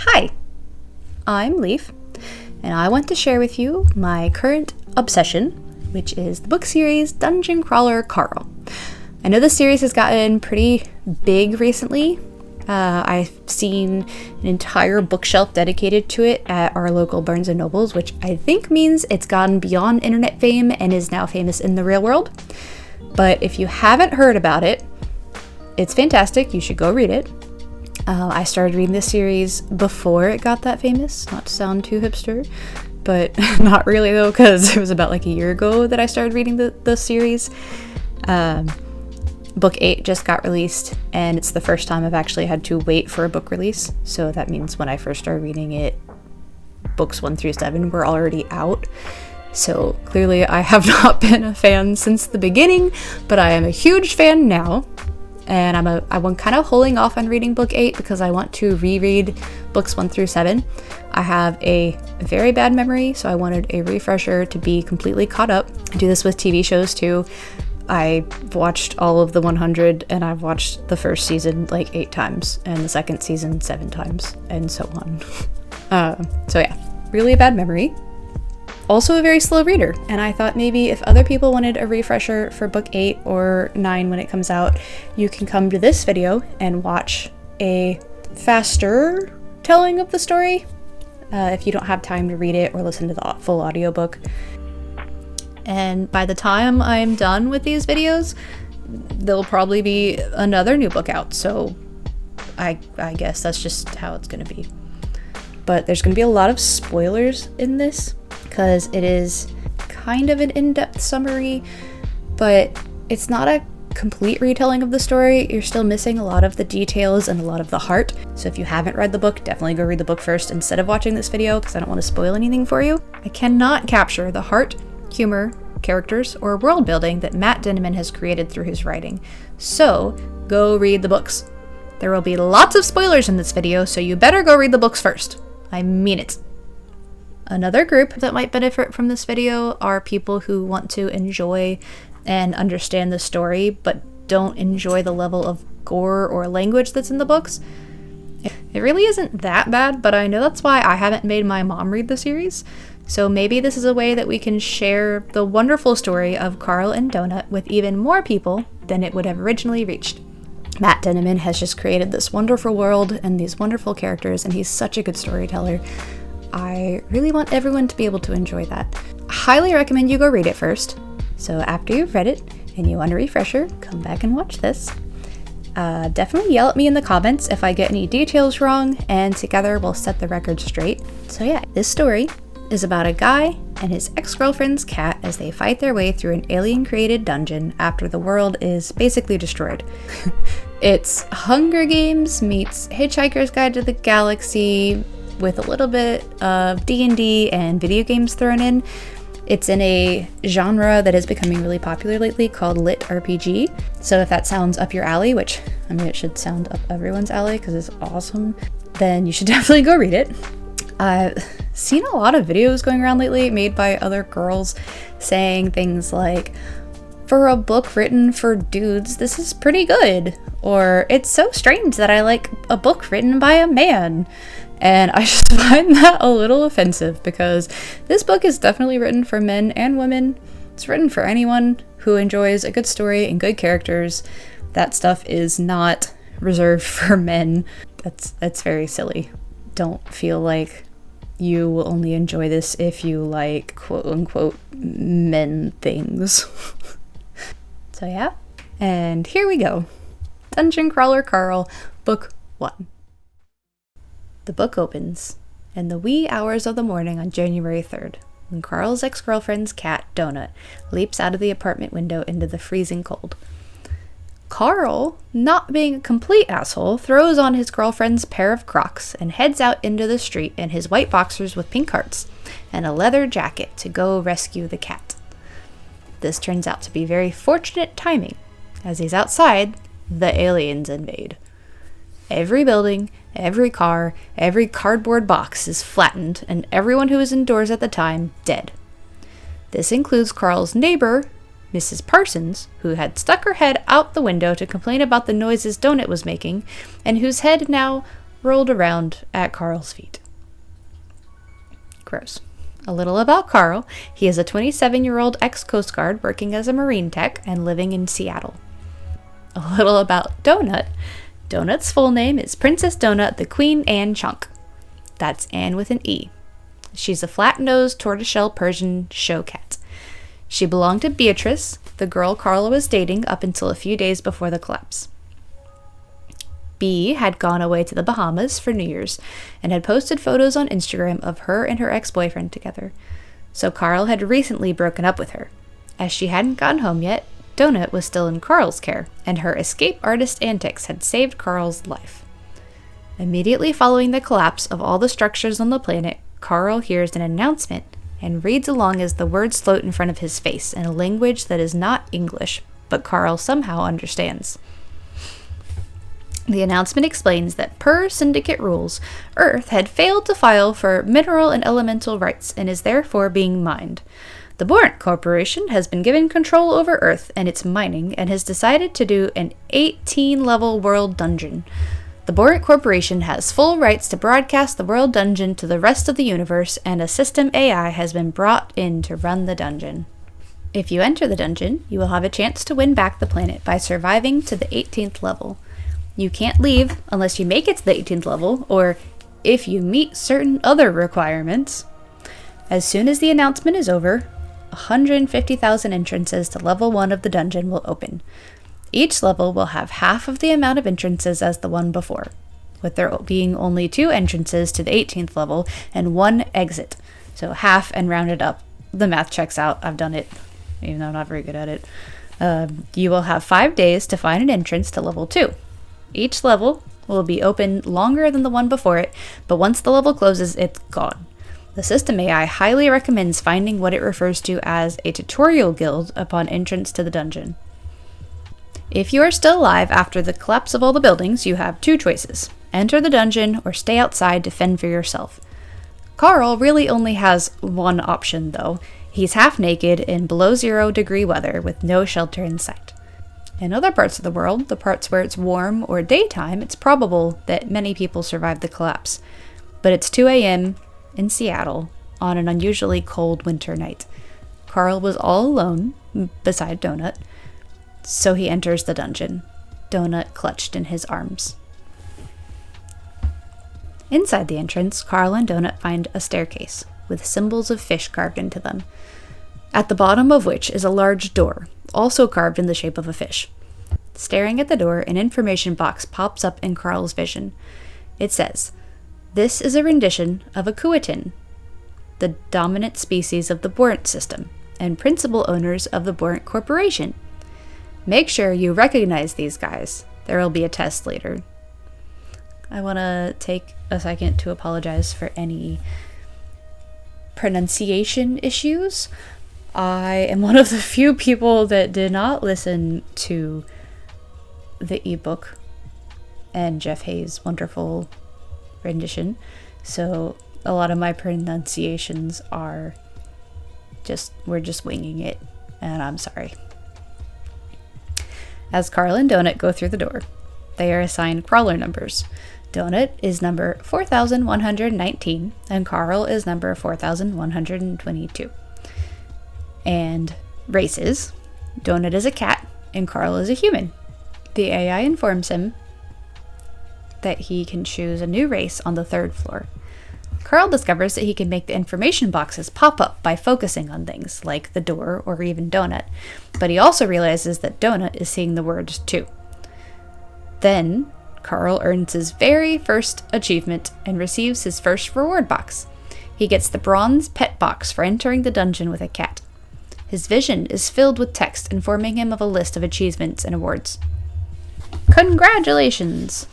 Hi, I'm Leaf, and I want to share with you my current obsession, which is the book series Dungeon Crawler Carl. I know this series has gotten pretty big recently. I've seen an entire bookshelf dedicated to it at our local Barnes & Nobles, which I think means it's gone beyond internet fame and is now famous in the real world. But if you haven't heard about it, it's fantastic. You should go read it. I started reading this series before it got that famous, not to sound too hipster, but not really though, because it was about like a year ago that I started reading the series. Book 8 just got released, and it's the first time I've actually had to wait for a book release, so that means when I first started reading it, books 1 through 7 were already out. So clearly I have not been a fan since the beginning, but I am a huge fan now. And I'm kind of holding off on reading book 8 because I want to reread books 1 through 7. I have a very bad memory, so I wanted a refresher to be completely caught up. I do this with TV shows too. I watched all of the 100, and I've watched the first season like 8 times, and the second season 7 times, and so on. So yeah, really a bad memory. Also a very slow reader, and I thought maybe if other people wanted a refresher for book 8 or 9 when it comes out, you can come to this video and watch a faster telling of the story if you don't have time to read it or listen to the full audiobook. And by the time I'm done with these videos, there'll probably be another new book out, so I guess that's just how it's gonna be. But there's gonna be a lot of spoilers in this, because it is kind of an in-depth summary, but it's not a complete retelling of the story. You're still missing a lot of the details and a lot of the heart. So if you haven't read the book, definitely go read the book first instead of watching this video, because I don't want to spoil anything for you. I cannot capture the heart, humor, characters, or world building that Matt Dinniman has created through his writing. So go read the books. There will be lots of spoilers in this video, so you better go read the books first. I mean it. Another group that might benefit from this video are people who want to enjoy and understand the story, but don't enjoy the level of gore or language that's in the books. It really isn't that bad, but I know that's why I haven't made my mom read the series. So maybe this is a way that we can share the wonderful story of Carl and Donut with even more people than it would have originally reached. Matt Dinniman has just created this wonderful world and these wonderful characters, and he's such a good storyteller. I really want everyone to be able to enjoy that. I highly recommend you go read it first. So after you've read it and you want a refresher, come back and watch this. Definitely yell at me in the comments if I get any details wrong, and together we'll set the record straight. So yeah, this story is about a guy and his ex-girlfriend's cat as they fight their way through an alien-created dungeon after the world is basically destroyed. It's Hunger Games meets Hitchhiker's Guide to the Galaxy with a little bit of D&D and video games thrown in. It's in a genre that is becoming really popular lately called LitRPG. So if that sounds up your alley, which I mean it should sound up everyone's alley because it's awesome, then you should definitely go read it. I've seen a lot of videos going around lately made by other girls saying things like, for a book written for dudes, this is pretty good. Or, it's so strange that I like a book written by a man. And I just find that a little offensive, because this book is definitely written for men and women. It's written for anyone who enjoys a good story and good characters. That stuff is not reserved for men. That's very silly. Don't feel like you will only enjoy this if you like quote-unquote men things. So yeah, and here we go. Dungeon Crawler Carl, Book 1. The book opens in the wee hours of the morning on January 3rd, when Carl's ex-girlfriend's cat, Donut, leaps out of the apartment window into the freezing cold. Carl, not being a complete asshole, throws on his girlfriend's pair of Crocs and heads out into the street in his white boxers with pink hearts and a leather jacket to go rescue the cat. This turns out to be very fortunate timing. As he's outside, the aliens invade. Every building, every car, every cardboard box is flattened, and everyone who was indoors at the time dead. This includes Carl's neighbor, Mrs. Parsons, who had stuck her head out the window to complain about the noises Donut was making, and whose head now rolled around at Carl's feet. Gross. A little about Carl. He is a 27-year-old ex-Coast Guard working as a Marine tech and living in Seattle. A little about Donut. Donut's full name is Princess Donut the Queen Anne Chunk. That's Anne with an E. She's a flat-nosed tortoiseshell Persian show cat. She belonged to Beatrice, the girl Carl was dating up until a few days before the collapse. B had gone away to the Bahamas for New Year's and had posted photos on Instagram of her and her ex-boyfriend together. So Carl had recently broken up with her. As she hadn't gotten home yet, Donut was still in Carl's care, and her escape artist antics had saved Carl's life. Immediately following the collapse of all the structures on the planet, Carl hears an announcement and reads along as the words float in front of his face in a language that is not English, but Carl somehow understands. The announcement explains that per syndicate rules, Earth had failed to file for mineral and elemental rights and is therefore being mined. The Borant Corporation has been given control over Earth and its mining and has decided to do an 18-level world dungeon. The Borant Corporation has full rights to broadcast the world dungeon to the rest of the universe, and a system AI has been brought in to run the dungeon. If you enter the dungeon, you will have a chance to win back the planet by surviving to the 18th level. You can't leave unless you make it to the 18th level, or if you meet certain other requirements. As soon as the announcement is over, 150,000 entrances to level 1 of the dungeon will open. Each level will have half of the amount of entrances as the one before, with there being only 2 entrances to the 18th level and 1 exit. So half and rounded up. The math checks out. I've done it, even though I'm not very good at it. You will have 5 days to find an entrance to level 2. Each level will be open longer than the one before it, but once the level closes, it's gone. The system AI highly recommends finding what it refers to as a tutorial guild upon entrance to the dungeon. If you are still alive after the collapse of all the buildings, you have 2 choices. Enter the dungeon or stay outside to fend for yourself. Carl really only has one option, though. He's half naked in below 0-degree weather with no shelter in sight. In other parts of the world, the parts where it's warm or daytime, it's probable that many people survived the collapse. But it's 2 a.m. in Seattle on an unusually cold winter night. Carl was all alone, beside Donut, so he enters the dungeon, Donut clutched in his arms. Inside the entrance, Carl and Donut find a staircase with symbols of fish carved into them, at the bottom of which is a large door, also carved in the shape of a fish. Staring at the door, an information box pops up in Carl's vision. It says, "This is a rendition of a Kuatin, the dominant species of the Borant system, and principal owners of the Borant Corporation. Make sure you recognize these guys. There will be a test later." I want to take a second to apologize for any pronunciation issues. I am one of the few people that did not listen to the ebook and Jeff Hayes' wonderful rendition, so a lot of my pronunciations are we're just winging it, and I'm sorry. As Carl and Donut go through the door, they are assigned crawler numbers. Donut is number 4119 and Carl is number 4122. And races, Donut is a cat and Carl is a human. The AI informs him that he can choose a new race on the 3rd floor. Carl discovers that he can make the information boxes pop up by focusing on things like the door or even Donut, but he also realizes that Donut is seeing the words too. Then, Carl earns his very first achievement and receives his first reward box. He gets the bronze pet box for entering the dungeon with a cat. His vision is filled with text informing him of a list of achievements and awards. Congratulations!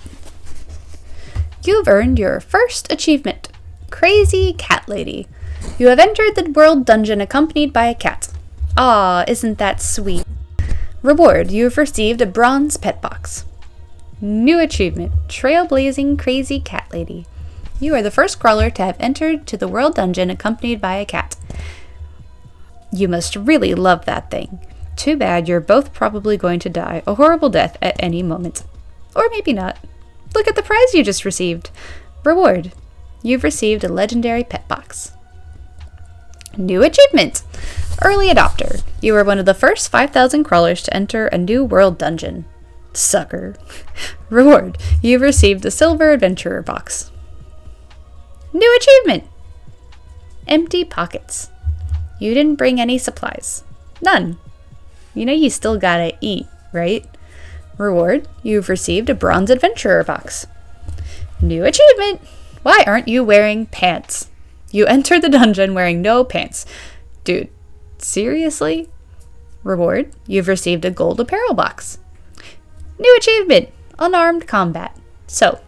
You've earned your first achievement, Crazy Cat Lady. You have entered the world dungeon accompanied by a cat. Ah, isn't that sweet? Reward, you have received a bronze pet box. New achievement, Trailblazing Crazy Cat Lady. You are the first crawler to have entered to the world dungeon accompanied by a cat. You must really love that thing. Too bad you're both probably going to die a horrible death at any moment. Or maybe not. Look at the prize you just received. Reward. You've received a legendary pet box. New achievement. Early adopter. You are one of the first 5,000 crawlers to enter a new world dungeon. Sucker. Reward. You've received a silver adventurer box. New achievement. Empty pockets. You didn't bring any supplies. None. You know you still gotta eat, right? Reward. You've received a bronze adventurer box. New achievement. Why aren't you wearing pants? You entered the dungeon wearing no pants. Dude, seriously? Reward. You've received a gold apparel box. New achievement. Unarmed combat. So,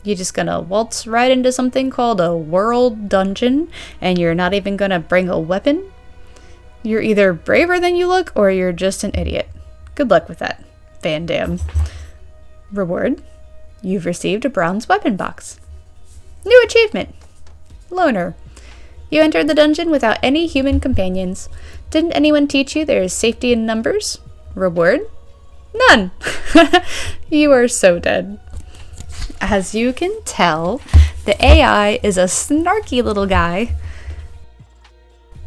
you just gonna waltz right into something called a world dungeon and you're not even gonna bring a weapon? You're either braver than you look or you're just an idiot. Good luck with that, Van Damme. Reward. You've received a bronze weapon box. New achievement. Loner. You entered the dungeon without any human companions. Didn't anyone teach you there is safety in numbers? Reward. None. You are so dead. As you can tell, the AI is a snarky little guy.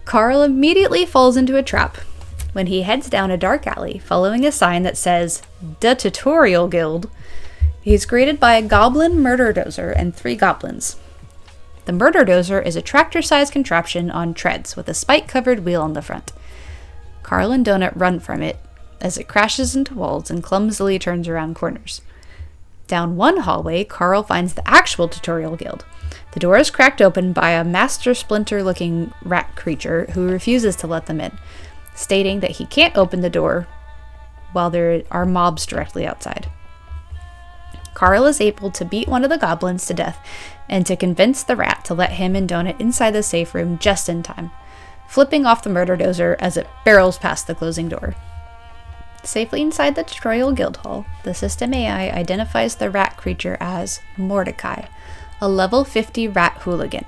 Carl immediately falls into a trap when he heads down a dark alley following a sign that says, "The Tutorial Guild." He's greeted by a goblin murder dozer and 3 goblins. The murder dozer is a tractor-sized contraption on treads with a spike-covered wheel on the front. Carl and Donut run from it as it crashes into walls and clumsily turns around corners. Down one hallway, Carl finds the actual Tutorial Guild. The door is cracked open by a Master Splinter-looking rat creature who refuses to let them in, stating that he can't open the door while there are mobs directly outside. Carl is able to beat one of the goblins to death and to convince the rat to let him and Donut inside the safe room just in time, flipping off the murder dozer as it barrels past the closing door. Safely inside the Tutorial Guild Hall, the system AI identifies the rat creature as Mordecai, a level 50 rat hooligan.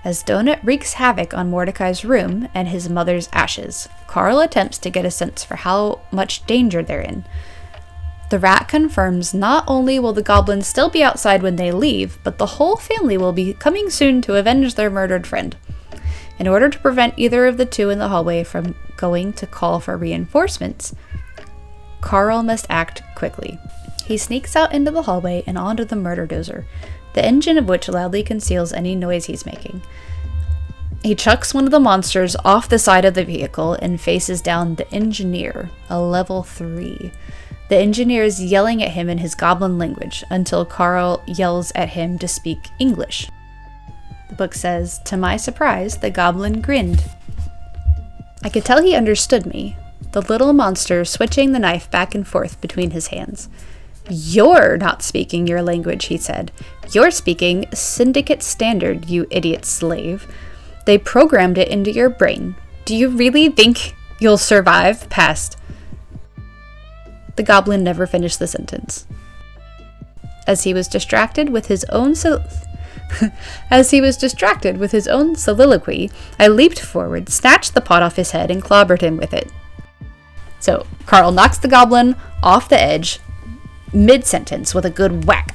As Donut wreaks havoc on Mordecai's room and his mother's ashes, Carl attempts to get a sense for how much danger they're in. The rat confirms not only will the goblins still be outside when they leave, but the whole family will be coming soon to avenge their murdered friend. In order to prevent either of the two in the hallway from going to call for reinforcements, Carl must act quickly. He sneaks out into the hallway and onto the murder dozer, the engine of which loudly conceals any noise he's making. He chucks one of the monsters off the side of the vehicle and faces down the engineer, a level 3. The engineer is yelling at him in his goblin language until Carl yells at him to speak English. The book says, "To my surprise, the goblin grinned. I could tell he understood me, the little monster switching the knife back and forth between his hands. You're not speaking your language," he said. "You're speaking Syndicate Standard, you idiot slave. They programmed it into your brain. Do you really think you'll survive past..." The goblin never finished the sentence. As he was distracted with his own soliloquy, I leaped forward, snatched the pot off his head, and clobbered him with it. So, Carl knocks the goblin off the edge, mid-sentence, with a good whack.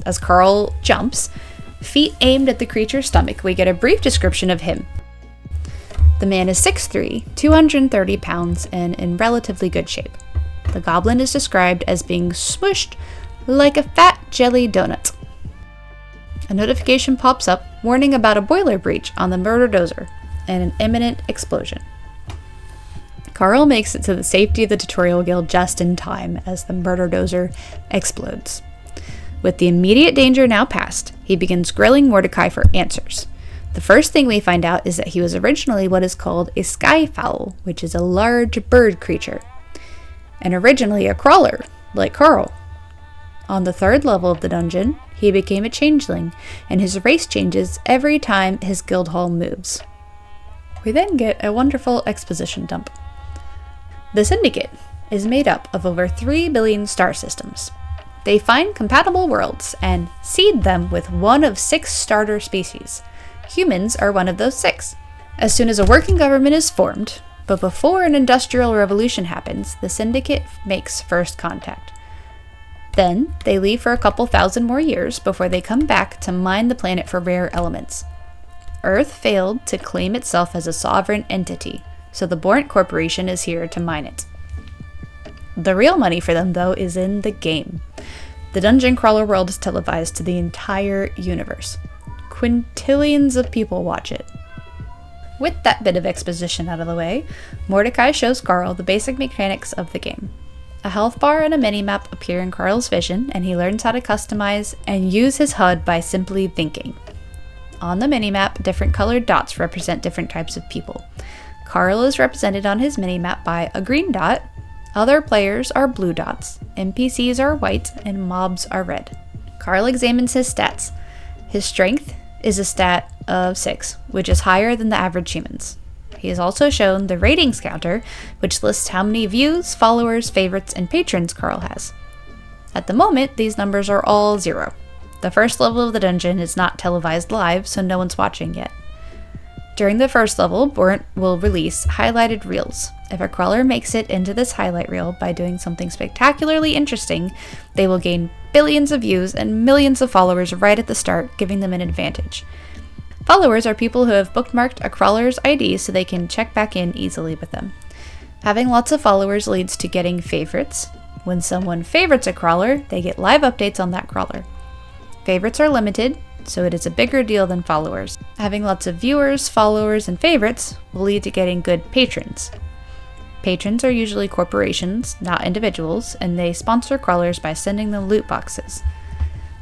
As Carl jumps, feet aimed at the creature's stomach, we get a brief description of him. The man is 6'3", 230 pounds, and in relatively good shape. The goblin is described as being smushed like a fat jelly donut. A notification pops up warning about a boiler breach on the murder dozer and an imminent explosion. Carl makes it to the safety of the Tutorial Guild just in time as the murder dozer explodes. With the immediate danger now past, he begins grilling Mordecai for answers. The first thing we find out is that he was originally what is called a skyfowl, which is a large bird creature, and originally a crawler, like Carl. On the 3rd level of the dungeon, he became a changeling, and his race changes every time his guild hall moves. We then get a wonderful exposition dump. The Syndicate is made up of over 3 billion star systems. They find compatible worlds and seed them with one of 6 starter species. Humans are one of those 6. As soon as a working government is formed, but before an industrial revolution happens, the Syndicate makes first contact. Then, they leave for a couple thousand more years before they come back to mine the planet for rare elements. Earth failed to claim itself as a sovereign entity, so the Borant Corporation is here to mine it. The real money for them, though, is in the game. The dungeon crawler world is televised to the entire universe. Quintillions of people watch it. With that bit of exposition out of the way, Mordecai shows Carl the basic mechanics of the game. A health bar and a minimap appear in Carl's vision, and he learns how to customize and use his HUD by simply thinking. On the minimap, different colored dots represent different types of people. Carl is represented on his minimap by a green dot, other players are blue dots, NPCs are white, and mobs are red. Carl examines his stats. His strength is a stat of 6, which is higher than the average humans. He is also shown the ratings counter, which lists how many views, followers, favorites, and patrons Carl has. At the moment, these numbers are all 0. The first level of the dungeon is not televised live, so no one's watching yet. During the first level, Borant will release highlighted reels. If a crawler makes it into this highlight reel by doing something spectacularly interesting, they will gain billions of views and millions of followers right at the start, giving them an advantage. Followers are people who have bookmarked a crawler's ID so they can check back in easily with them. Having lots of followers leads to getting favorites. When someone favorites a crawler, they get live updates on that crawler. Favorites are limited, so it is a bigger deal than followers. Having lots of viewers, followers, and favorites will lead to getting good patrons. Patrons are usually corporations, not individuals, and they sponsor crawlers by sending them loot boxes.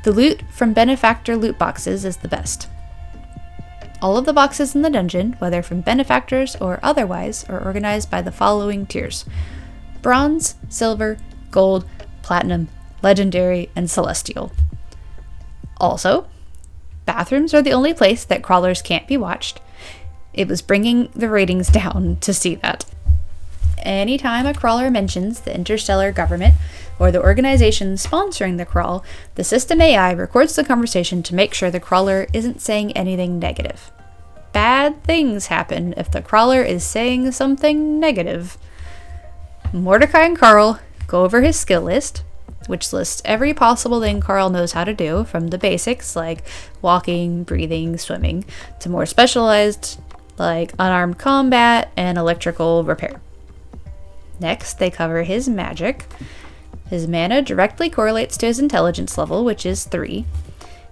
The loot from benefactor loot boxes is the best. All of the boxes in the dungeon, whether from benefactors or otherwise, are organized by the following tiers: bronze, silver, gold, platinum, legendary, and celestial. Also, bathrooms are the only place that crawlers can't be watched. It was bringing the ratings down to see that. Anytime a crawler mentions the interstellar government or the organization sponsoring the crawl, the system AI records the conversation to make sure the crawler isn't saying anything negative. Bad things happen if the crawler is saying something negative. Mordecai and Carl go over his skill list, which lists every possible thing Carl knows how to do, from the basics like walking, breathing, swimming, to more specialized like unarmed combat and electrical repair. Next, they cover his magic. His mana directly correlates to his intelligence level, which is 3.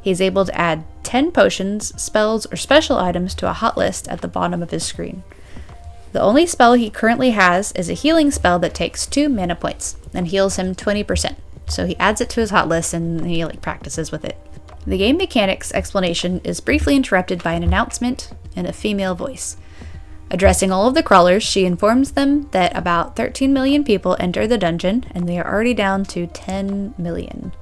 He's able to add 10 potions, spells, or special items to a hot list at the bottom of his screen. The only spell he currently has is a healing spell that takes 2 mana points and heals him 20%. So he adds it to his hot list and he practices with it. The game mechanics explanation is briefly interrupted by an announcement in a female voice. Addressing all of the crawlers, she informs them that about 13 million people enter the dungeon, and they are already down to 10 million.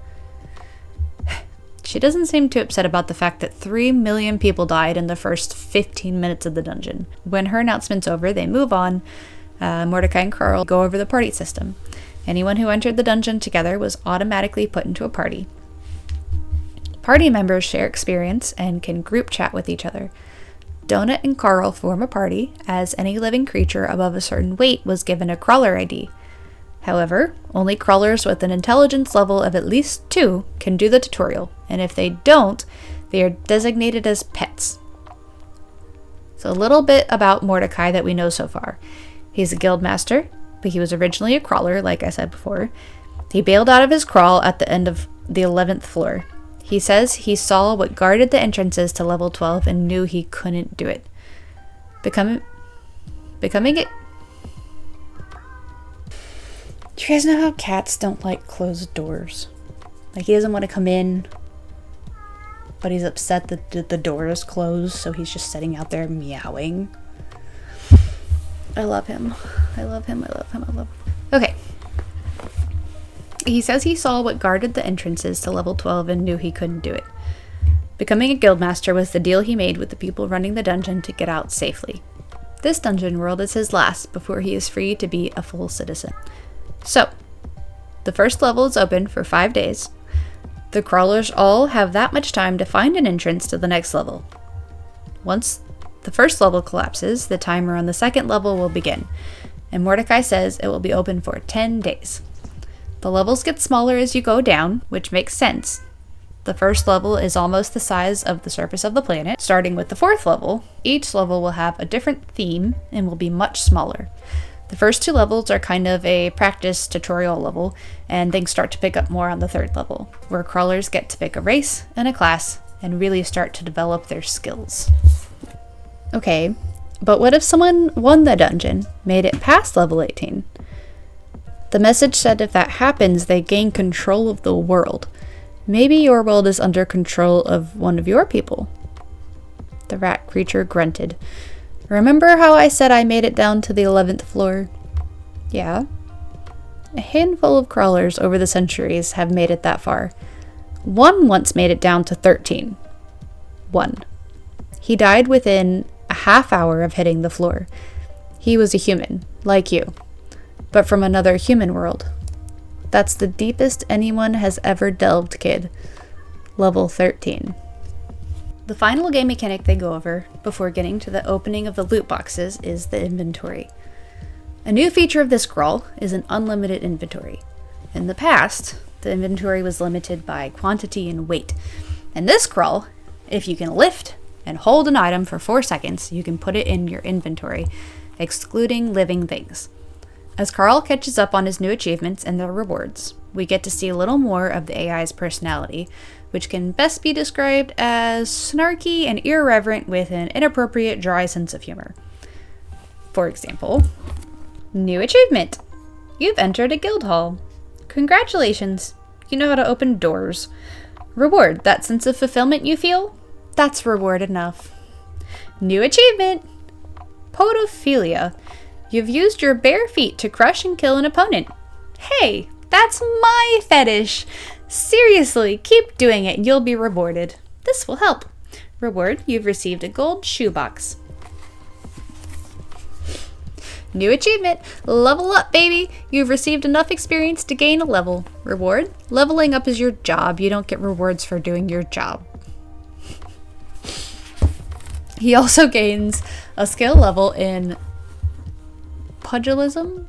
She doesn't seem too upset about the fact that 3 million people died in the first 15 minutes of the dungeon. When her announcement's over, they move on. Mordecai and Carl go over the party system. Anyone who entered the dungeon together was automatically put into a party. Party members share experience and can group chat with each other. Donut and Carl form a party, as any living creature above a certain weight was given a crawler ID. However, only crawlers with an intelligence level of at least 2 can do the tutorial, and if they don't, they are designated as pets. So a little bit about Mordecai that we know so far. He's a guild master, but he was originally a crawler, like I said before. He bailed out of his crawl at the end of the 11th floor. He says he saw what guarded the entrances to level 12 and knew he couldn't do it. Becoming it. Do you guys know how cats don't like closed doors? Like, he doesn't want to come in, but he's upset that the door is closed, so he's just sitting out there meowing. I love him. I love him. I love him. I love him. Okay. He says he saw what guarded the entrances to level 12 and knew he couldn't do it. Becoming a guildmaster was the deal he made with the people running the dungeon to get out safely. This dungeon world is his last before he is free to be a full citizen. So, the first level is open for 5 days. The crawlers all have that much time to find an entrance to the next level. Once the first level collapses, the timer on the second level will begin, and Mordecai says it will be open for 10 days. The levels get smaller as you go down, which makes sense. The first level is almost the size of the surface of the planet. Starting with the 4th level, each level will have a different theme and will be much smaller. The first 2 levels are kind of a practice tutorial level, and things start to pick up more on the 3rd level, where crawlers get to pick a race and a class and really start to develop their skills. Okay, but what if someone won the dungeon, made it past level 18? The message said if that happens, they gain control of the world. Maybe your world is under control of one of your people. The rat creature grunted. Remember how I said I made it down to the 11th floor? Yeah. A handful of crawlers over the centuries have made it that far. One once made it down to 13. One. He died within a half hour of hitting the floor. He was a human, like you, but from another human world. That's the deepest anyone has ever delved, kid. Level 13. The final game mechanic they go over, before getting to the opening of the loot boxes, is the inventory. A new feature of this scroll is an unlimited inventory. In the past, the inventory was limited by quantity and weight. In this scroll, if you can lift and hold an item for 4 seconds, you can put it in your inventory, excluding living things. As Carl catches up on his new achievements and their rewards, we get to see a little more of the AI's personality, which can best be described as snarky and irreverent with an inappropriate, dry sense of humor. For example, new achievement! You've entered a guild hall. Congratulations! You know how to open doors. Reward, that sense of fulfillment you feel? That's reward enough. New achievement! Podophilia. You've used your bare feet to crush and kill an opponent. Hey, that's my fetish! Seriously, keep doing it and you'll be rewarded. This will help. Reward, you've received a gold shoebox. New achievement, level up, baby! You've received enough experience to gain a level. Reward, leveling up is your job. You don't get rewards for doing your job. He also gains a skill level in pugilism?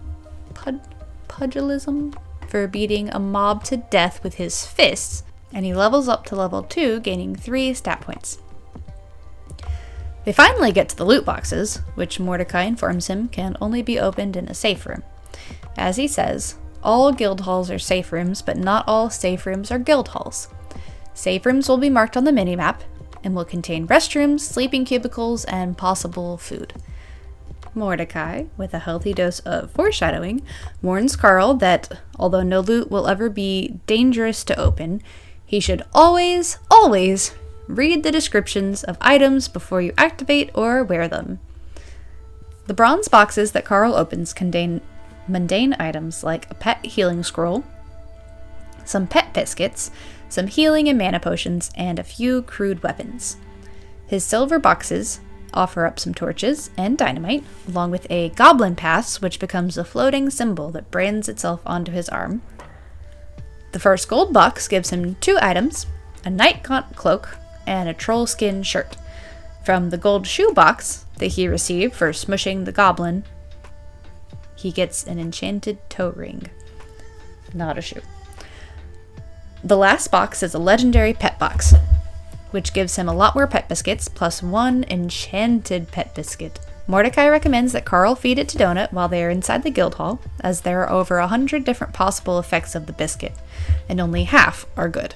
Pugilism? For beating a mob to death with his fists, and he levels up to level 2, gaining 3 stat points. They finally get to the loot boxes, which Mordecai informs him can only be opened in a safe room. As he says, all guild halls are safe rooms, but not all safe rooms are guild halls. Safe rooms will be marked on the minimap, and will contain restrooms, sleeping cubicles, and possible food. Mordecai, with a healthy dose of foreshadowing, warns Carl that, although no loot will ever be dangerous to open, he should always read the descriptions of items before you activate or wear them. The bronze boxes that Carl opens contain mundane items like a pet healing scroll, some pet biscuits, some healing and mana potions, and a few crude weapons. His silver boxes offer up some torches and dynamite, along with a goblin pass, which becomes a floating symbol that brands itself onto his arm. The first gold box gives him 2 items, a night gaunt cloak and a troll skin shirt. From the gold shoe box that he received for smushing the goblin, he gets an enchanted toe ring. Not a shoe. The last box is a legendary pet box, which gives him a lot more pet biscuits, plus 1 enchanted pet biscuit. Mordecai recommends that Carl feed it to Donut while they are inside the guild hall, as there are over 100 different possible effects of the biscuit, and only half are good.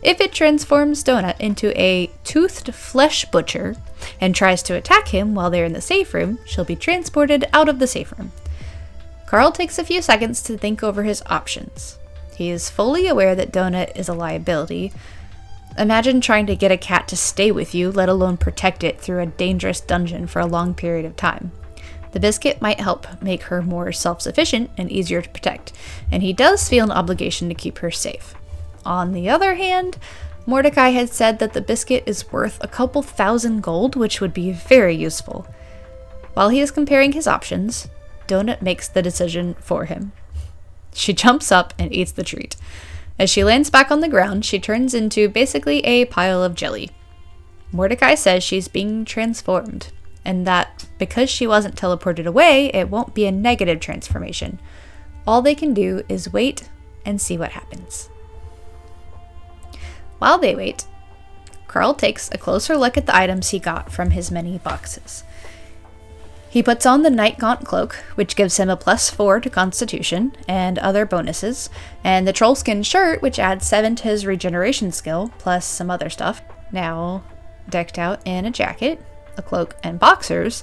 If it transforms Donut into a toothed flesh butcher and tries to attack him while they're in the safe room, she'll be transported out of the safe room. Carl takes a few seconds to think over his options. He is fully aware that Donut is a liability. Imagine trying to get a cat to stay with you, let alone protect it through a dangerous dungeon for a long period of time. The biscuit might help make her more self-sufficient and easier to protect, and he does feel an obligation to keep her safe. On the other hand, Mordecai had said that the biscuit is worth a couple thousand gold, which would be very useful. While he is comparing his options, Donut makes the decision for him. She jumps up and eats the treat. As she lands back on the ground, she turns into basically a pile of jelly. Mordecai says she's being transformed, and that because she wasn't teleported away, it won't be a negative transformation. All they can do is wait and see what happens. While they wait, Carl takes a closer look at the items he got from his many boxes. He puts on the Night Gaunt cloak, which gives him a +4 to Constitution and other bonuses, and the Trollskin shirt, which adds 7 to his regeneration skill, plus some other stuff. Now, decked out in a jacket, a cloak, and boxers,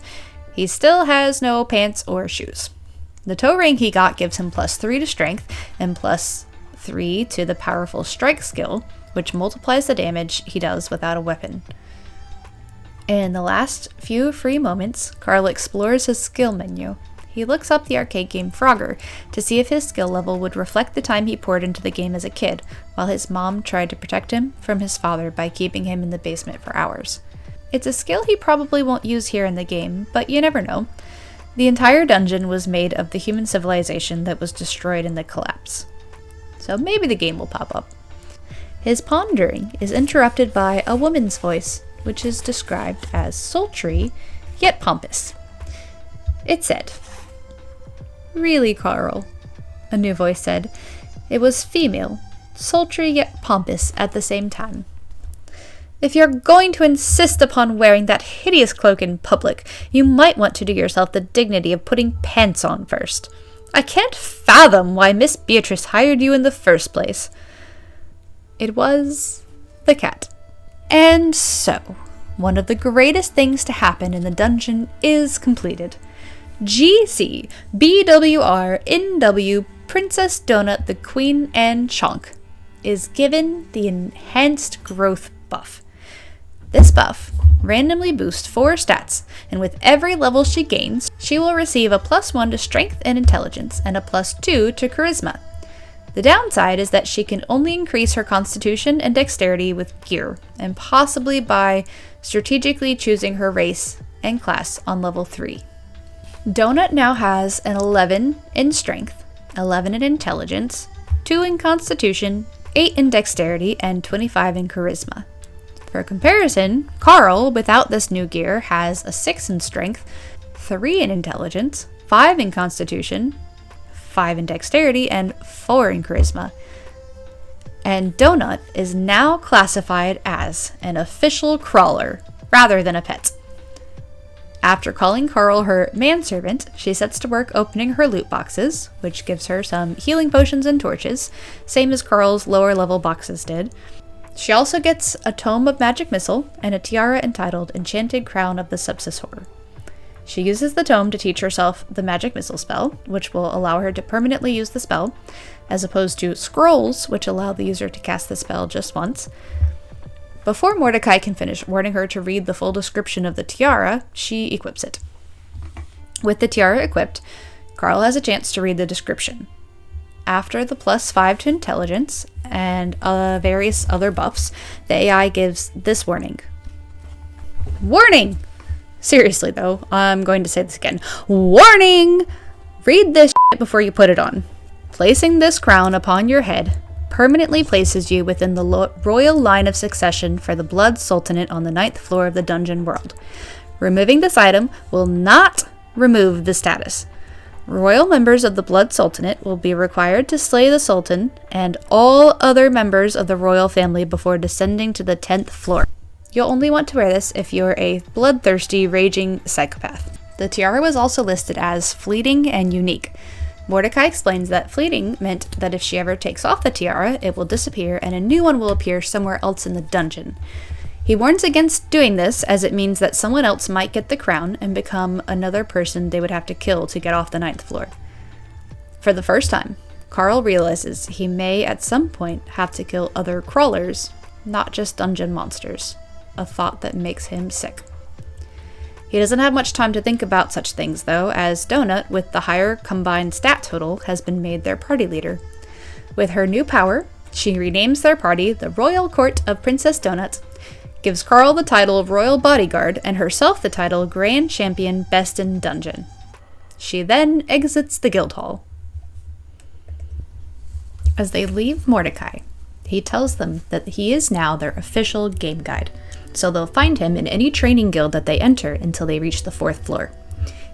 he still has no pants or shoes. The toe ring he got gives him +3 to Strength and +3 to the Powerful Strike skill, which multiplies the damage he does without a weapon. In the last few free moments, Carl explores his skill menu. He looks up the arcade game Frogger to see if his skill level would reflect the time he poured into the game as a kid, while his mom tried to protect him from his father by keeping him in the basement for hours. It's a skill he probably won't use here in the game, but you never know. The entire dungeon was made of the human civilization that was destroyed in the collapse. So maybe the game will pop up. His pondering is interrupted by a woman's voice, which is described as sultry, yet pompous. It said, "Really, Carl?" a new voice said. It was female, sultry yet pompous at the same time. "If you're going to insist upon wearing that hideous cloak in public, you might want to do yourself the dignity of putting pants on first. I can't fathom why Miss Beatrice hired you in the first place." It was the cat. And so, one of the greatest things to happen in the dungeon is completed. GC BWR NW Princess Donut the Queen and Chonk is given the Enhanced Growth buff. This buff randomly boosts 4 stats, and with every level she gains, she will receive a +1 to Strength and Intelligence and a +2 to Charisma. The downside is that she can only increase her Constitution and Dexterity with gear, and possibly by strategically choosing her race and class on level 3. Donut now has an 11 in Strength, 11 in Intelligence, 2 in Constitution, 8 in Dexterity, and 25 in Charisma. For comparison, Carl, without this new gear, has a 6 in Strength, 3 in Intelligence, 5 in Constitution, 5 in Dexterity, and 4 in Charisma. And Donut is now classified as an official crawler, rather than a pet. After calling Carl her manservant, she sets to work opening her loot boxes, which gives her some healing potions and torches, same as Carl's lower level boxes did. She also gets a Tome of Magic Missile and a tiara entitled Enchanted Crown of the Subsessor. She uses the tome to teach herself the Magic Missile spell, which will allow her to permanently use the spell, as opposed to scrolls, which allow the user to cast the spell just once. Before Mordecai can finish warning her to read the full description of the tiara, she equips it. With the tiara equipped, Carl has a chance to read the description. After the +5 to Intelligence and various other buffs, the AI gives this warning. Warning! Seriously though, I'm going to say this again. Warning! Read this shit before you put it on. Placing this crown upon your head permanently places you within the royal line of succession for the Blood Sultanate on the 9th floor of the dungeon world. Removing this item will not remove the status. Royal members of the Blood Sultanate will be required to slay the Sultan and all other members of the royal family before descending to the 10th floor. You'll only want to wear this if you're a bloodthirsty, raging psychopath. The tiara was also listed as fleeting and unique. Mordecai explains that fleeting meant that if she ever takes off the tiara, it will disappear and a new one will appear somewhere else in the dungeon. He warns against doing this as it means that someone else might get the crown and become another person they would have to kill to get off the 9th floor. For the first time, Carl realizes he may at some point have to kill other crawlers, not just dungeon monsters, a thought that makes him sick. He doesn't have much time to think about such things though, as Donut, with the higher combined stat total, has been made their party leader. With her new power, she renames their party the Royal Court of Princess Donut, gives Carl the title of Royal Bodyguard and herself the title Grand Champion Best in Dungeon. She then exits the guild hall. As they leave Mordecai, he tells them that he is now their official game guide, so they'll find him in any training guild that they enter until they reach the 4th floor.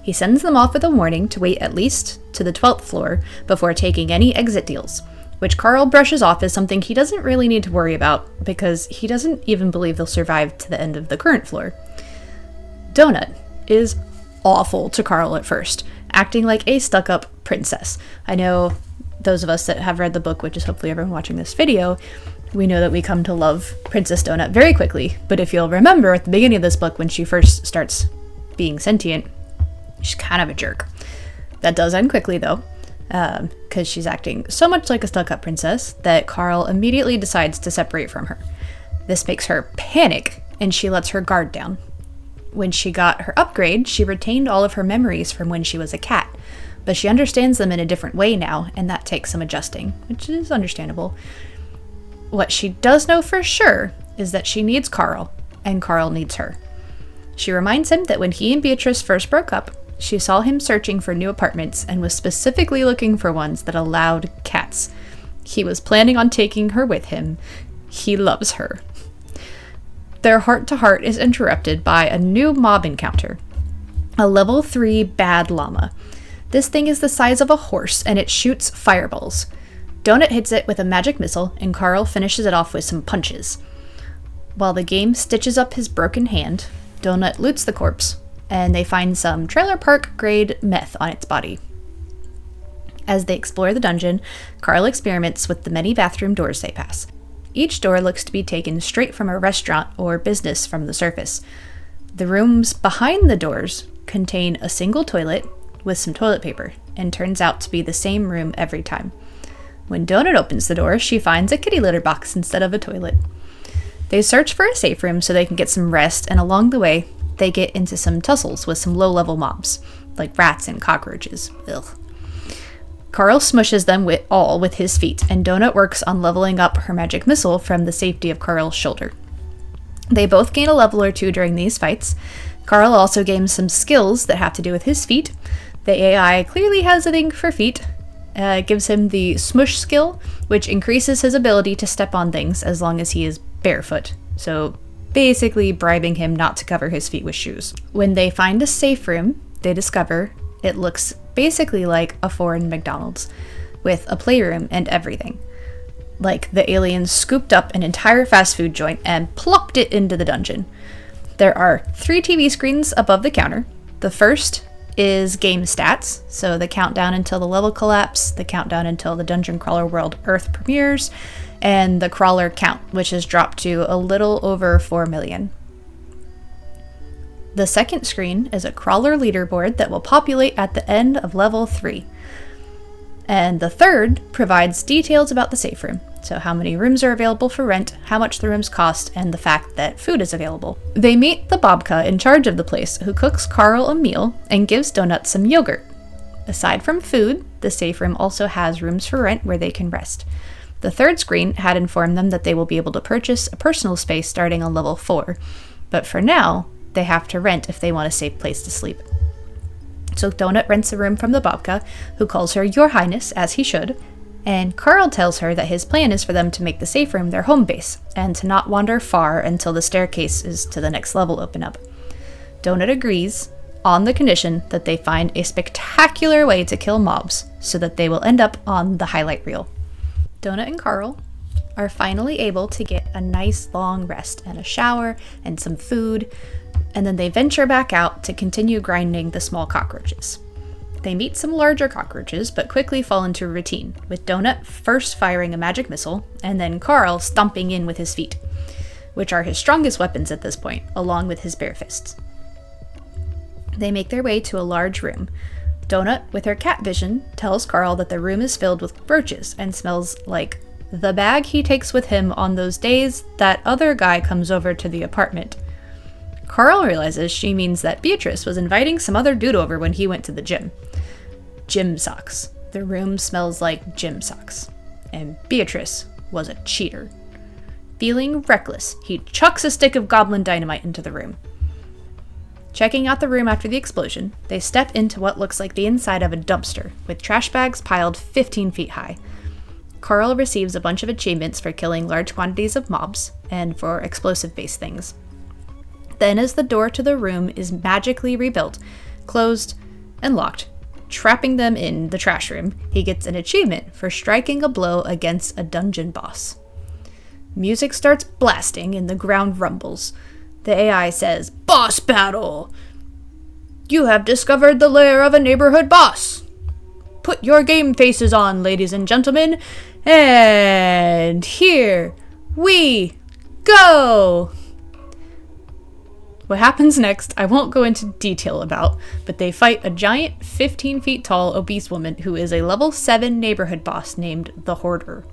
He sends them off with a warning to wait at least to the 12th floor before taking any exit deals, which Carl brushes off as something he doesn't really need to worry about because he doesn't even believe they'll survive to the end of the current floor. Donut is awful to Carl at first, acting like a stuck-up princess. I know those of us that have read the book, which is hopefully everyone watching this video, we know that we come to love Princess Donut very quickly, but if you'll remember at the beginning of this book when she first starts being sentient, she's kind of a jerk. That does end quickly though, because she's acting so much like a stuck-up princess that Carl immediately decides to separate from her. This makes her panic, and she lets her guard down. When she got her upgrade, she retained all of her memories from when she was a cat, but she understands them in a different way now, and that takes some adjusting, which is understandable. What she does know for sure is that she needs Carl, and Carl needs her. She reminds him that when he and Beatrice first broke up, she saw him searching for new apartments and was specifically looking for ones that allowed cats. He was planning on taking her with him. He loves her. Their heart-to-heart is interrupted by a new mob encounter. A level 3 bad llama. This thing is the size of a horse and it shoots fireballs. Donut hits it with a magic missile and Carl finishes it off with some punches. While the game stitches up his broken hand, Donut loots the corpse, and they find some trailer park grade meth on its body. As they explore the dungeon, Carl experiments with the many bathroom doors they pass. Each door looks to be taken straight from a restaurant or business from the surface. The rooms behind the doors contain a single toilet with some toilet paper, and turns out to be the same room every time. When Donut opens the door, she finds a kitty litter box instead of a toilet. They search for a safe room so they can get some rest, and along the way, they get into some tussles with some low-level mobs, like rats and cockroaches. Ugh. Carl smushes them with his feet, and Donut works on leveling up her magic missile from the safety of Carl's shoulder. They both gain a level or two during these fights. Carl also gains some skills that have to do with his feet. The AI clearly has a thing for feet. It gives him the smush skill, which increases his ability to step on things as long as he is barefoot. So basically bribing him not to cover his feet with shoes. When they find a safe room, they discover it looks basically like a foreign McDonald's, with a playroom and everything. Like the aliens scooped up an entire fast food joint and plopped it into the dungeon. There are 3 TV screens above the counter. The first is game stats, so the countdown until the level collapse, the countdown until the Dungeon Crawler World Earth premieres, and the crawler count, which has dropped to a little over 4 million. The second screen is a crawler leaderboard that will populate at the end of level 3. And the third provides details about the safe room, so how many rooms are available for rent, how much the rooms cost, and the fact that food is available. They meet the babka in charge of the place, who cooks Carl a meal and gives Donut some yogurt. Aside from food, the safe room also has rooms for rent where they can rest. The third screen had informed them that they will be able to purchase a personal space starting on level 4, but for now, they have to rent if they want a safe place to sleep. So Donut rents a room from the babka, who calls her Your Highness, as he should, and Carl tells her that his plan is for them to make the safe room their home base, and to not wander far until the staircases to the next level open up. Donut agrees, on the condition that they find a spectacular way to kill mobs, so that they will end up on the highlight reel. Donut and Carl are finally able to get a nice long rest and a shower and some food, and then they venture back out to continue grinding the small cockroaches. They meet some larger cockroaches, but quickly fall into a routine, with Donut first firing a magic missile, and then Carl stomping in with his feet, which are his strongest weapons at this point, along with his bare fists. They make their way to a large room. Donut, with her cat vision, tells Carl that the room is filled with roaches and smells like the bag he takes with him on those days that other guy comes over to the apartment. Carl realizes she means that Beatrice was inviting some other dude over when he went to the gym. Gym socks. The room smells like gym socks. And Beatrice was a cheater. Feeling reckless, he chucks a stick of goblin dynamite into the room. Checking out the room after the explosion, they step into what looks like the inside of a dumpster, with trash bags piled 15 feet high. Carl receives a bunch of achievements for killing large quantities of mobs, and for explosive-based things. Then, as the door to the room is magically rebuilt, closed, and locked, trapping them in the trash room, he gets an achievement for striking a blow against a dungeon boss. Music starts blasting and the ground rumbles. The AI says, "Boss battle! You have discovered the lair of a neighborhood boss. Put your game faces on, ladies and gentlemen, and here we go!" What happens next, I won't go into detail about, but they fight a giant 15 feet tall obese woman who is a level 7 neighborhood boss named the Hoarder.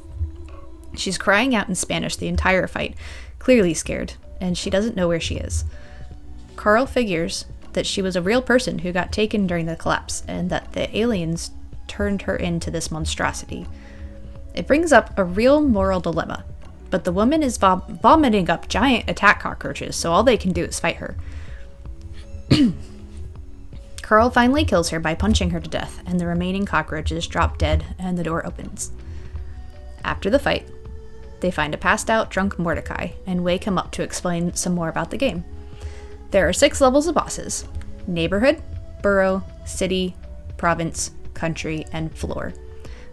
She's crying out in Spanish the entire fight, clearly scared, and she doesn't know where she is. Carl figures that she was a real person who got taken during the collapse, and that the aliens turned her into this monstrosity. It brings up a real moral dilemma, but the woman is vomiting up giant attack cockroaches, so all they can do is fight her. Carl finally kills her by punching her to death, and the remaining cockroaches drop dead and the door opens. After the fight, they find a passed out drunk Mordecai and wake him up to explain some more about the game. There are 6 levels of bosses: neighborhood, borough, city, province, country, and floor.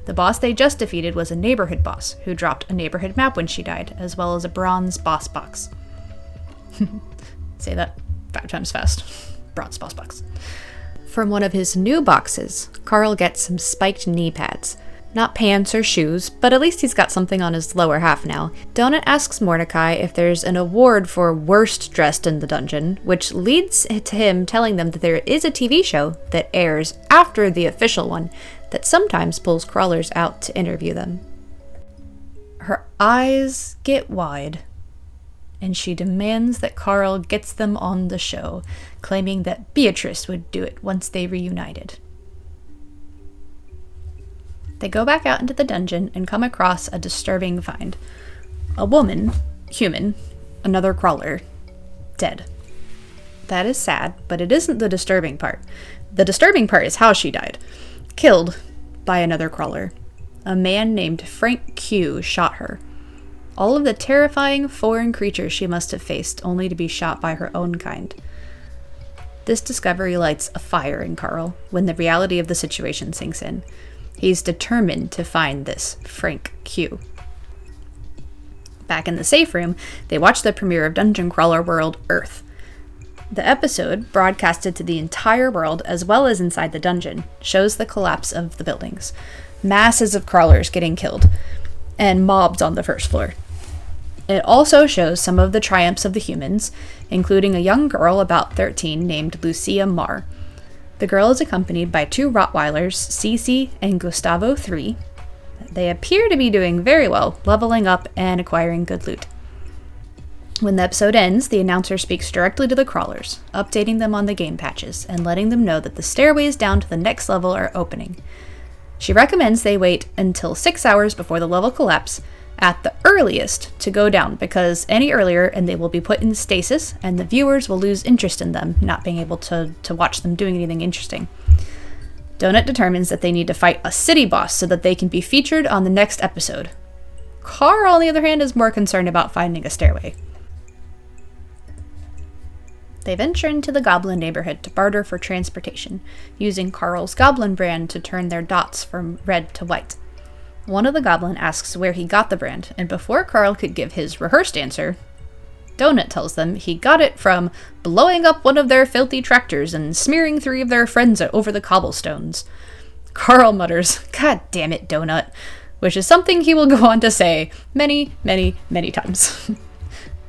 The boss they just defeated was a neighborhood boss who dropped a neighborhood map when she died, as well as a bronze boss box. Say that 5 times fast. Bronze boss box. From one of his new boxes, Carl gets some spiked knee pads. Not pants or shoes, but at least he's got something on his lower half now. Donut asks Mordecai if there's an award for worst dressed in the dungeon, which leads to him telling them that there is a TV show that airs after the official one that sometimes pulls crawlers out to interview them. Her eyes get wide, and she demands that Carl gets them on the show, claiming that Beatrice would do it once they reunited. They go back out into the dungeon and come across a disturbing find. A woman, human, another crawler, dead. That is sad, but it isn't the disturbing part. The disturbing part is how she died. Killed by another crawler. A man named Frank Q shot her. All of the terrifying foreign creatures she must have faced, only to be shot by her own kind. This discovery lights a fire in Carl when the reality of the situation sinks in. He's determined to find this Frank Q. Back in the safe room, they watch the premiere of Dungeon Crawler World Earth. The episode, broadcasted to the entire world as well as inside the dungeon, shows the collapse of the buildings, masses of crawlers getting killed, and mobs on the first floor. It also shows some of the triumphs of the humans, including a young girl about 13 named Lucia Marr. The girl is accompanied by 2 Rottweilers, Cece and Gustavo III. They appear to be doing very well, leveling up and acquiring good loot. When the episode ends, the announcer speaks directly to the crawlers, updating them on the game patches and letting them know that the stairways down to the next level are opening. She recommends they wait until 6 hours before the level collapse, at the earliest, to go down, because any earlier and they will be put in stasis and the viewers will lose interest in them, not being able to watch them doing anything interesting. Donut determines that they need to fight a city boss so that they can be featured on the next episode. Carl, on the other hand, is more concerned about finding a stairway. They venture into the goblin neighborhood to barter for transportation, using Carl's goblin brand to turn their dots from red to white. One of the goblin asks where he got the brand, and before Carl could give his rehearsed answer, Donut tells them he got it from blowing up one of their filthy tractors and smearing 3 of their friends over the cobblestones. Carl mutters, "God damn it, Donut," which is something he will go on to say many, many, many times.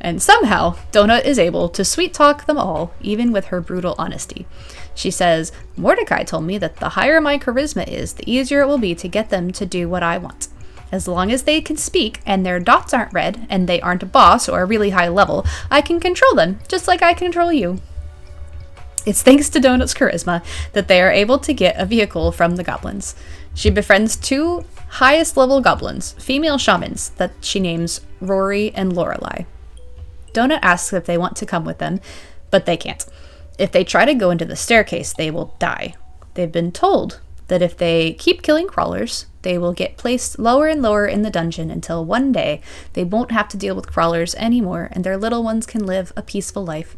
And somehow, Donut is able to sweet-talk them all, even with her brutal honesty. She says, "Mordecai told me that the higher my charisma is, the easier it will be to get them to do what I want. As long as they can speak, and their dots aren't red, and they aren't a boss or a really high level, I can control them, just like I control you." It's thanks to Donut's charisma that they are able to get a vehicle from the goblins. She befriends 2 highest-level goblins, female shamans, that she names Rory and Lorelei. Donut asks if they want to come with them, but they can't. If they try to go into the staircase, they will die. They've been told that if they keep killing crawlers, they will get placed lower and lower in the dungeon until one day they won't have to deal with crawlers anymore and their little ones can live a peaceful life.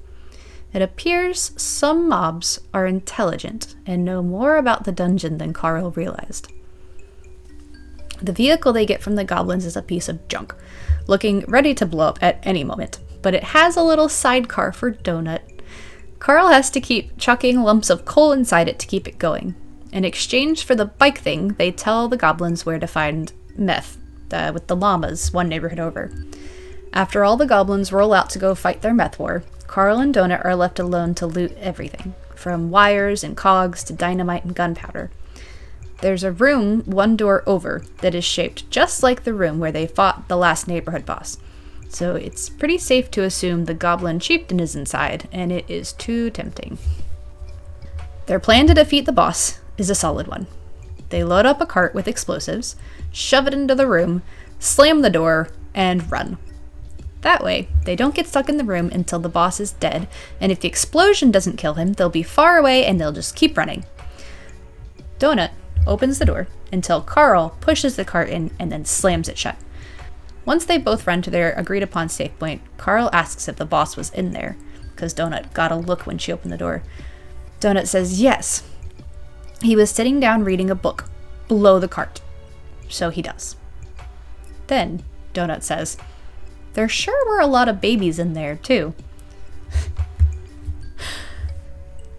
It appears some mobs are intelligent and know more about the dungeon than Carl realized. The vehicle they get from the goblins is a piece of junk, looking ready to blow up at any moment, but it has a little sidecar for Donut. Carl has to keep chucking lumps of coal inside it to keep it going. In exchange for the bike thing, they tell the goblins where to find meth, with the llamas one neighborhood over. After all the goblins roll out to go fight their meth war, Carl and Donut are left alone to loot everything, from wires and cogs to dynamite and gunpowder. There's a room one door over that is shaped just like the room where they fought the last neighborhood boss, so it's pretty safe to assume the goblin chieftain is inside, and it is too tempting. Their plan to defeat the boss is a solid one. They load up a cart with explosives, shove it into the room, slam the door, and run. That way, they don't get stuck in the room until the boss is dead, and if the explosion doesn't kill him, they'll be far away and they'll just keep running. Donut opens the door until Carl pushes the cart in and then slams it shut. Once they both run to their agreed upon safe point, Carl asks if the boss was in there, because Donut got a look when she opened the door. Donut says yes. He was sitting down reading a book below the cart. So he does. Then Donut says, there sure were a lot of babies in there, too.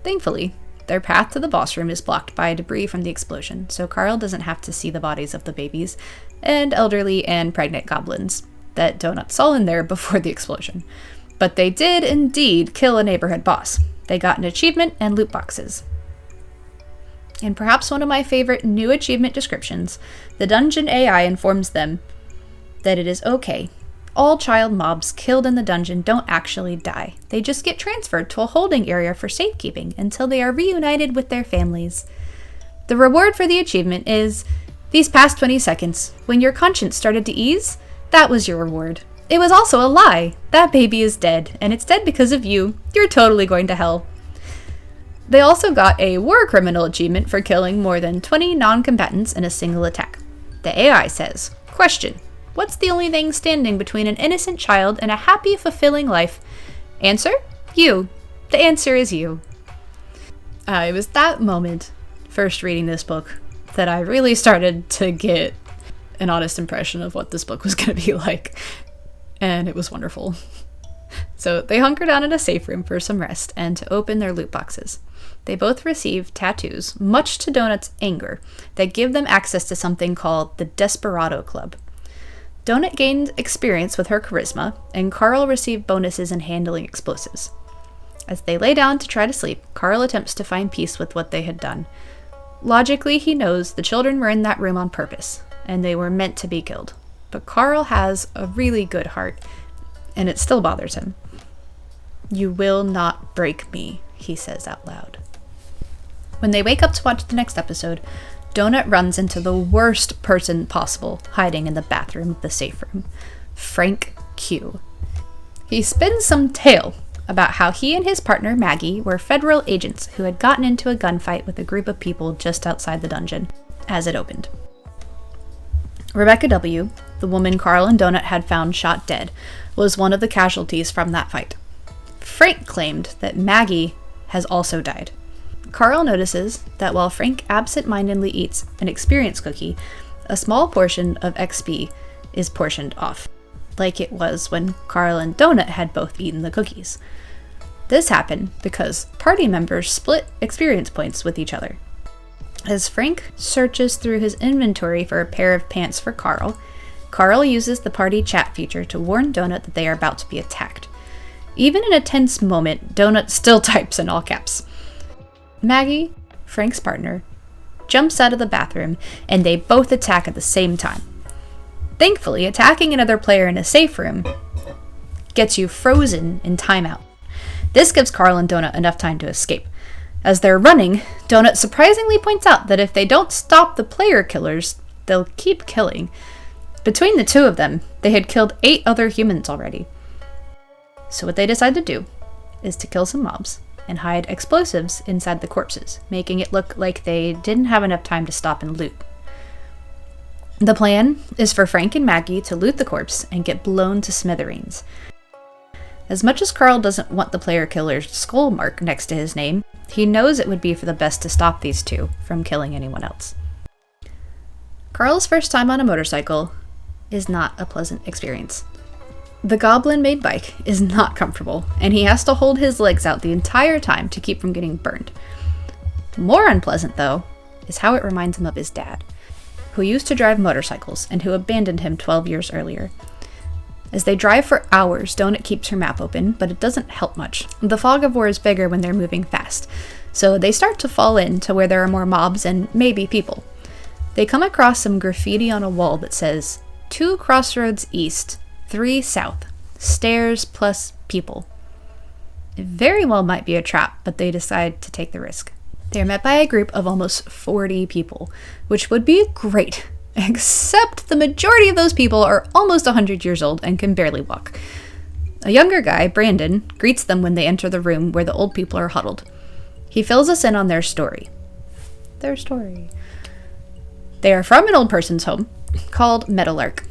Thankfully, their path to the boss room is blocked by debris from the explosion, so Carl doesn't have to see the bodies of the babies and elderly and pregnant goblins that Donut saw in there before the explosion. But they did indeed kill a neighborhood boss. They got an achievement and loot boxes. In perhaps one of my favorite new achievement descriptions, the dungeon AI informs them that it is okay. All child mobs killed in the dungeon don't actually die. They just get transferred to a holding area for safekeeping until they are reunited with their families. The reward for the achievement is, these past 20 seconds, when your conscience started to ease, that was your reward. It was also a lie. That baby is dead, and it's dead because of you. You're totally going to hell. They also got a war criminal achievement for killing more than 20 non-combatants in a single attack. The AI says, question. What's the only thing standing between an innocent child and a happy, fulfilling life? Answer? You. The answer is you. It was that moment, first reading this book, that I really started to get an honest impression of what this book was going to be like. And it was wonderful. So they hunker down in a safe room for some rest and to open their loot boxes. They both receive tattoos, much to Donut's anger, that give them access to something called the Desperado Club. Donut gained experience with her charisma, and Carl received bonuses in handling explosives. As they lay down to try to sleep, Carl attempts to find peace with what they had done. Logically, he knows the children were in that room on purpose, and they were meant to be killed. But Carl has a really good heart, and it still bothers him. You will not break me, he says out loud. When they wake up to watch the next episode, Donut runs into the worst person possible hiding in the bathroom of the safe room, Frank Q. He spins some tale about how he and his partner Maggie were federal agents who had gotten into a gunfight with a group of people just outside the dungeon as it opened. Rebecca W., the woman Carl and Donut had found shot dead, was one of the casualties from that fight. Frank claimed that Maggie has also died. Carl notices that while Frank absent-mindedly eats an experience cookie, a small portion of XP is portioned off, like it was when Carl and Donut had both eaten the cookies. This happened because party members split experience points with each other. As Frank searches through his inventory for a pair of pants for Carl, Carl uses the party chat feature to warn Donut that they are about to be attacked. Even in a tense moment, Donut still types in all caps. Maggie, Frank's partner, jumps out of the bathroom, and they both attack at the same time. Thankfully, attacking another player in a safe room gets you frozen in timeout. This gives Carl and Donut enough time to escape. As they're running, Donut surprisingly points out that if they don't stop the player killers, they'll keep killing. Between the two of them, they had killed 8 other humans already. So what they decide to do is to kill some mobs and hide explosives inside the corpses, making it look like they didn't have enough time to stop and loot. The plan is for Frank and Maggie to loot the corpse and get blown to smithereens. As much as Carl doesn't want the player killer's skull mark next to his name, he knows it would be for the best to stop these two from killing anyone else. Carl's first time on a motorcycle is not a pleasant experience. The goblin-made bike is not comfortable, and he has to hold his legs out the entire time to keep from getting burned. More unpleasant, though, is how it reminds him of his dad, who used to drive motorcycles and who abandoned him 12 years earlier. As they drive for hours, Donut keeps her map open, but it doesn't help much. The fog of war is bigger when they're moving fast, so they start to fall in to where there are more mobs and maybe people. They come across some graffiti on a wall that says, 2 crossroads east, 3 south, stairs plus people. It very well might be a trap, but they decide to take the risk. They are met by a group of almost 40 people, which would be great, except the majority of those people are almost 100 years old and can barely walk. A younger guy, Brandon, greets them when they enter the room where the old people are huddled. He fills us in on their story. They are from an old person's home called Meadowlark.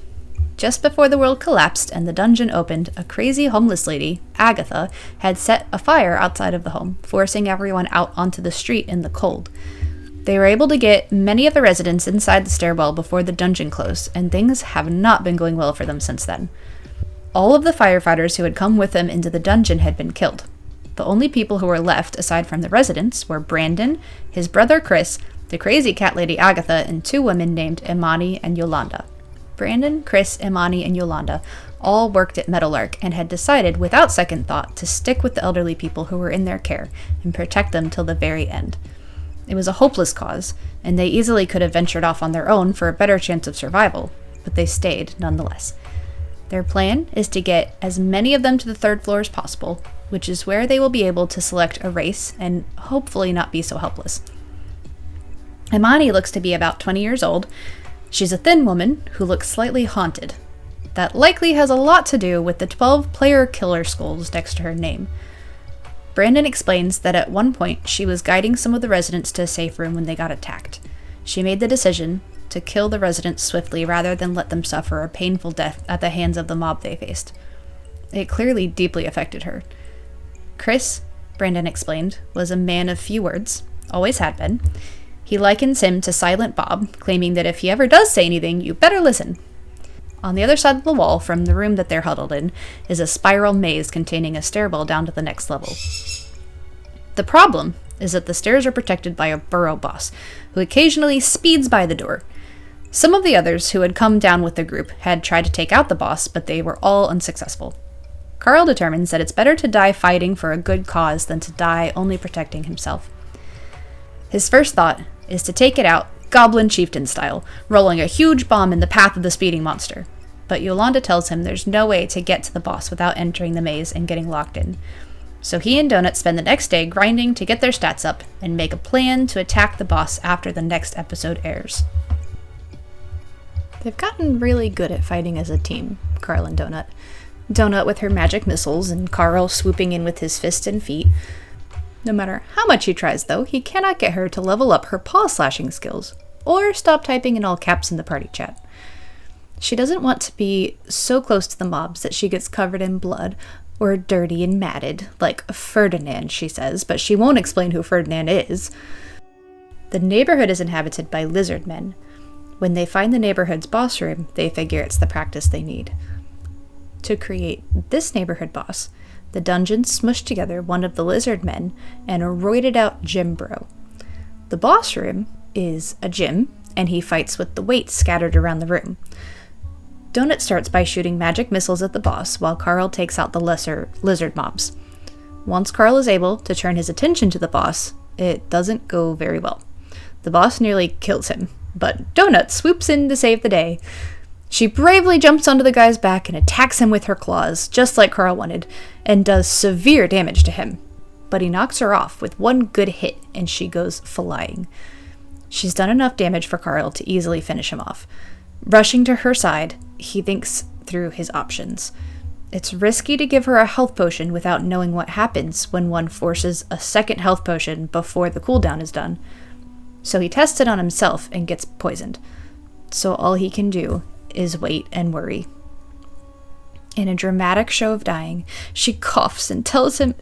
Just before the world collapsed and the dungeon opened, a crazy homeless lady, Agatha, had set a fire outside of the home, forcing everyone out onto the street in the cold. They were able to get many of the residents inside the stairwell before the dungeon closed, and things have not been going well for them since then. All of the firefighters who had come with them into the dungeon had been killed. The only people who were left, aside from the residents, were Brandon, his brother Chris, the crazy cat lady Agatha, and 2 women named Imani and Yolanda. Brandon, Chris, Imani, and Yolanda all worked at Meadowlark and had decided, without second thought, to stick with the elderly people who were in their care and protect them till the very end. It was a hopeless cause, and they easily could have ventured off on their own for a better chance of survival, but they stayed nonetheless. Their plan is to get as many of them to the 3rd floor as possible, which is where they will be able to select a race and hopefully not be so helpless. Imani looks to be about 20 years old. She's a thin woman who looks slightly haunted. That likely has a lot to do with the 12 player killer skulls next to her name. Brandon explains that at one point she was guiding some of the residents to a safe room when they got attacked. She made the decision to kill the residents swiftly rather than let them suffer a painful death at the hands of the mob they faced. It clearly deeply affected her. Chris, Brandon explained, was a man of few words, always had been. He likens him to Silent Bob, claiming that if he ever does say anything, you better listen. On the other side of the wall from the room that they're huddled in is a spiral maze containing a stairwell down to the next level. The problem is that the stairs are protected by a burrow boss, who occasionally speeds by the door. Some of the others who had come down with the group had tried to take out the boss, but they were all unsuccessful. Carl determines that it's better to die fighting for a good cause than to die only protecting himself. His first thought is to take it out Goblin Chieftain style, rolling a huge bomb in the path of the speeding monster. But Yolanda tells him there's no way to get to the boss without entering the maze and getting locked in. So he and Donut spend the next day grinding to get their stats up and make a plan to attack the boss after the next episode airs. They've gotten really good at fighting as a team, Carl and Donut. Donut with her magic missiles and Carl swooping in with his fists and feet. No matter how much he tries, though, he cannot get her to level up her paw-slashing skills, or stop typing in all caps in the party chat. She doesn't want to be so close to the mobs that she gets covered in blood, or dirty and matted, like Ferdinand, she says, but she won't explain who Ferdinand is. The neighborhood is inhabited by lizard men. When they find the neighborhood's boss room, they figure it's the practice they need. To create this neighborhood boss, the dungeon smushed together one of the lizard men and a roided out gym bro. The boss room is a gym, and he fights with the weights scattered around the room. Donut starts by shooting magic missiles at the boss while Carl takes out the lesser lizard mobs. Once Carl is able to turn his attention to the boss, it doesn't go very well. The boss nearly kills him, but Donut swoops in to save the day. She bravely jumps onto the guy's back and attacks him with her claws, just like Carl wanted, and does severe damage to him. But he knocks her off with one good hit, and she goes flying. She's done enough damage for Carl to easily finish him off. Rushing to her side, he thinks through his options. It's risky to give her a health potion without knowing what happens when one forces a second health potion before the cooldown is done. So he tests it on himself and gets poisoned. So all he can do is wait and worry. In a dramatic show of dying, she coughs and tells him,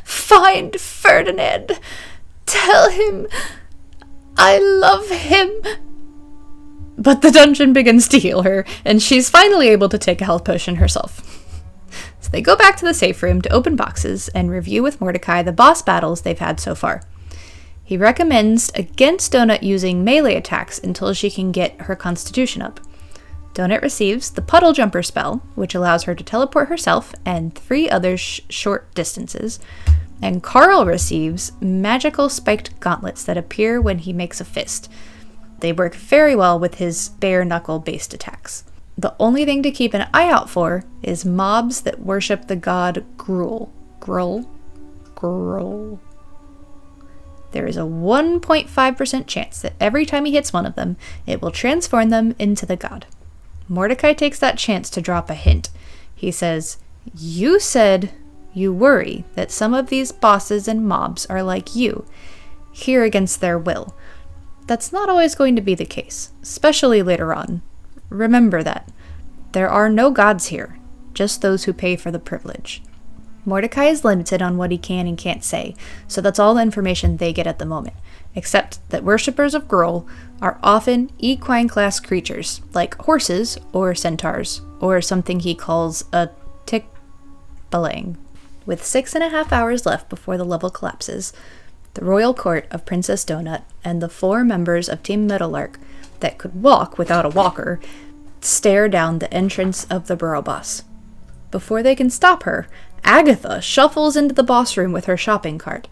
"Find Ferdinand. Tell him I love him." But the dungeon begins to heal her, and she's finally able to take a health potion herself. So they go back to the safe room to open boxes and review with Mordecai the boss battles they've had so far. He recommends against Donut using melee attacks until she can get her constitution up. Donut receives the Puddle Jumper spell, which allows her to teleport herself and 3 other short distances, and Carl receives magical spiked gauntlets that appear when he makes a fist. They work very well with his bare knuckle based attacks. The only thing to keep an eye out for is mobs that worship the god Gruul. Gruul. There is a 1.5% chance that every time he hits one of them, it will transform them into the god. Mordecai takes that chance to drop a hint. He says, "You said you worry that some of these bosses and mobs are like you, here against their will. That's not always going to be the case, especially later on. Remember that. There are no gods here, just those who pay for the privilege." Mordecai is limited on what he can and can't say, so that's all the information they get at the moment, except that worshippers of Gruul are often equine-class creatures, like horses or centaurs, or something he calls a tikbalang. With 6.5 hours left before the level collapses, the royal court of Princess Donut and the 4 members of Team Meadowlark that could walk without a walker stare down the entrance of the burrow boss. Before they can stop her, Agatha shuffles into the boss room with her shopping cart.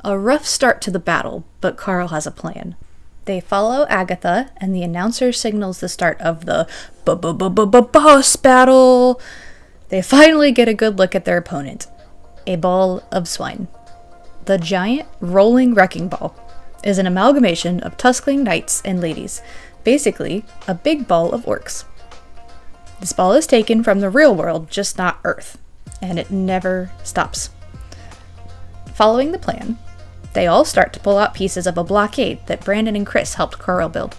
A rough start to the battle, but Carl has a plan. They follow Agatha, and the announcer signals the start of the boss battle. They finally get a good look at their opponent, a ball of swine. The giant rolling wrecking ball is an amalgamation of tuskling knights and ladies, basically a big ball of orcs. This ball is taken from the real world, just not Earth, and it never stops. Following the plan, they all start to pull out pieces of a blockade that Brandon and Chris helped Carl build.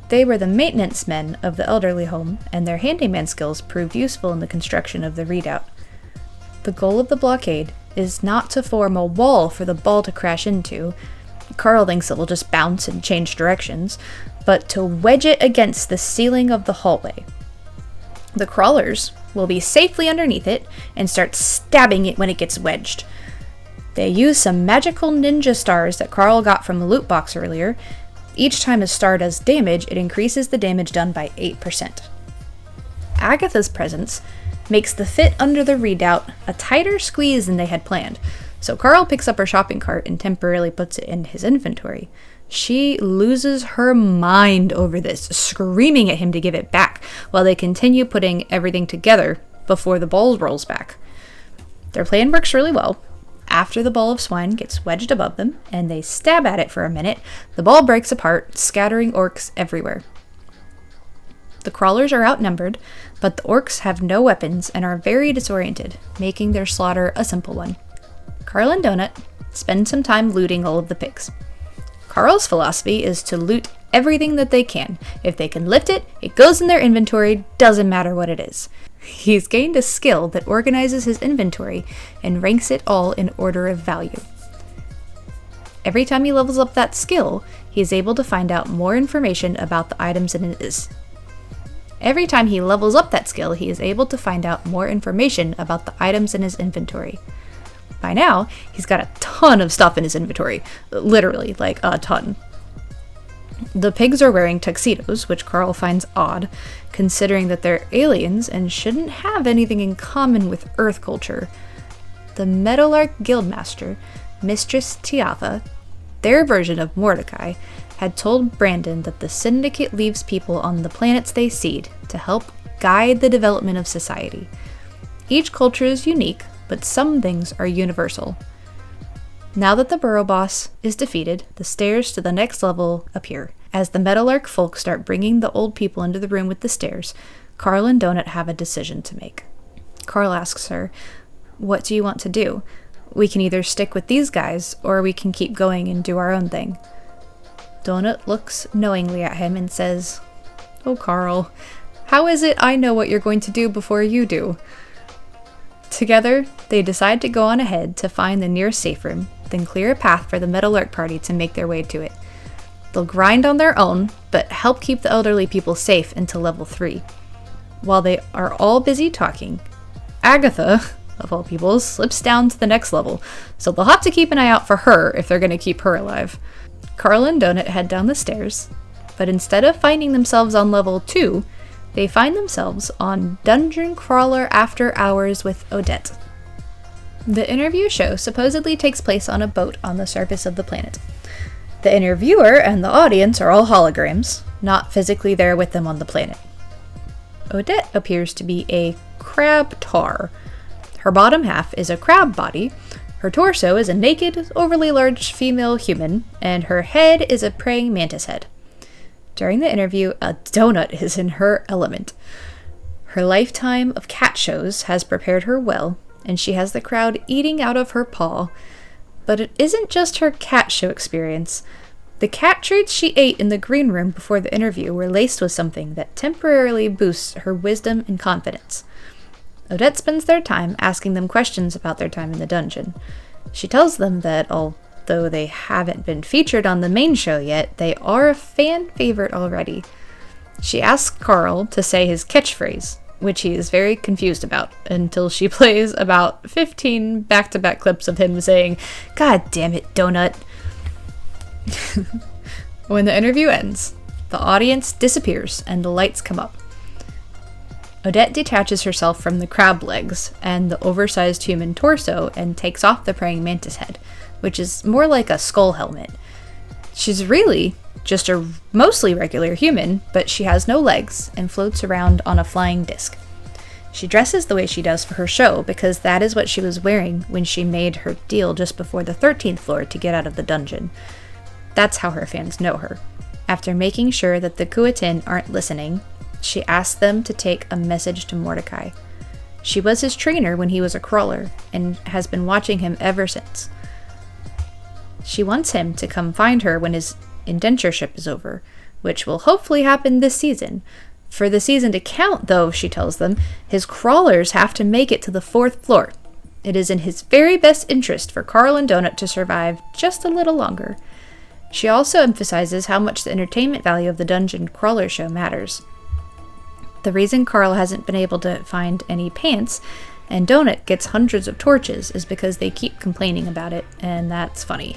They were the maintenance men of the elderly home, and their handyman skills proved useful in the construction of the redoubt. The goal of the blockade is not to form a wall for the ball to crash into. Carl thinks it will just bounce and change directions, but to wedge it against the ceiling of the hallway. The crawlers will be safely underneath it and start stabbing it when it gets wedged. They use some magical ninja stars that Carl got from the loot box earlier. Each time a star does damage, it increases the damage done by 8%. Agatha's presence makes the fit under the redoubt a tighter squeeze than they had planned, so Carl picks up her shopping cart and temporarily puts it in his inventory. She loses her mind over this, screaming at him to give it back, while they continue putting everything together before the ball rolls back. Their plan works really well. After the ball of swine gets wedged above them, and they stab at it for a minute, the ball breaks apart, scattering orcs everywhere. The crawlers are outnumbered, but the orcs have no weapons and are very disoriented, making their slaughter a simple one. Carl and Donut spend some time looting all of the pigs. Carl's philosophy is to loot everything that they can. If they can lift it, it goes in their inventory, doesn't matter what it is. He's gained a skill that organizes his inventory and ranks it all in order of value. Every time he levels up that skill, he is able to find out more information about the items in his. Every time he levels up that skill, he is able to find out more information about the items in his inventory. By now, he's got a ton of stuff in his inventory. Literally, like a ton. The pigs are wearing tuxedos, which Carl finds odd, considering that they're aliens and shouldn't have anything in common with Earth culture. The Meadowlark Guildmaster, Mistress Tiatha, their version of Mordecai, had told Brandon that the Syndicate leaves people on the planets they seed to help guide the development of society. Each culture is unique, but some things are universal. Now that the Burrow Boss is defeated, the stairs to the next level appear. As the Meadowlark folk start bringing the old people into the room with the stairs, Carl and Donut have a decision to make. Carl asks her, "What do you want to do? We can either stick with these guys, or we can keep going and do our own thing." Donut looks knowingly at him and says, "Oh, Carl, How is it I know what you're going to do before you do? Together, they decide to go on ahead to find the nearest safe room, then clear a path for the Meadowlark party to make their way to it. They'll grind on their own, but help keep the elderly people safe until level 3. While they are all busy talking, Agatha, of all people, slips down to the next level, so they'll have to keep an eye out for her if they're going to keep her alive. Carl and Donut head down the stairs, but instead of finding themselves on level 2, they find themselves on Dungeon Crawler After Hours with Odette. The interview show supposedly takes place on a boat on the surface of the planet. The interviewer and the audience are all holograms, not physically there with them on the planet. Odette appears to be a crab tar. Her bottom half is a crab body, her torso is a naked, overly large female human, and her head is a praying mantis head. During the interview, a donut is in her element. Her lifetime of cat shows has prepared her well, and she has the crowd eating out of her paw. But it isn't just her cat show experience. The cat treats she ate in the green room before the interview were laced with something that temporarily boosts her wisdom and confidence. Odette spends their time asking them questions about their time in the dungeon. She tells them that although they haven't been featured on the main show yet, they are a fan favorite already. She asks Carl to say his catchphrase, which he is very confused about, until she plays about 15 back-to-back clips of him saying, "God damn it, Donut." When the interview ends, the audience disappears and the lights come up. Odette detaches herself from the crab legs and the oversized human torso and takes off the praying mantis head, which is more like a skull helmet. She's really just a mostly regular human, but she has no legs and floats around on a flying disc. She dresses the way she does for her show because that is what she was wearing when she made her deal just before the 13th floor to get out of the dungeon. That's how her fans know her. After making sure that the Kuatin aren't listening, she asks them to take a message to Mordecai. She was his trainer when he was a crawler and has been watching him ever since. She wants him to come find her when his indentureship is over, which will hopefully happen this season. For the season to count, though, she tells them, his crawlers have to make it to the 4th floor. It is in his very best interest for Carl and Donut to survive just a little longer. She also emphasizes how much the entertainment value of the Dungeon Crawler show matters. The reason Carl hasn't been able to find any pants and Donut gets hundreds of torches is because they keep complaining about it, and that's funny.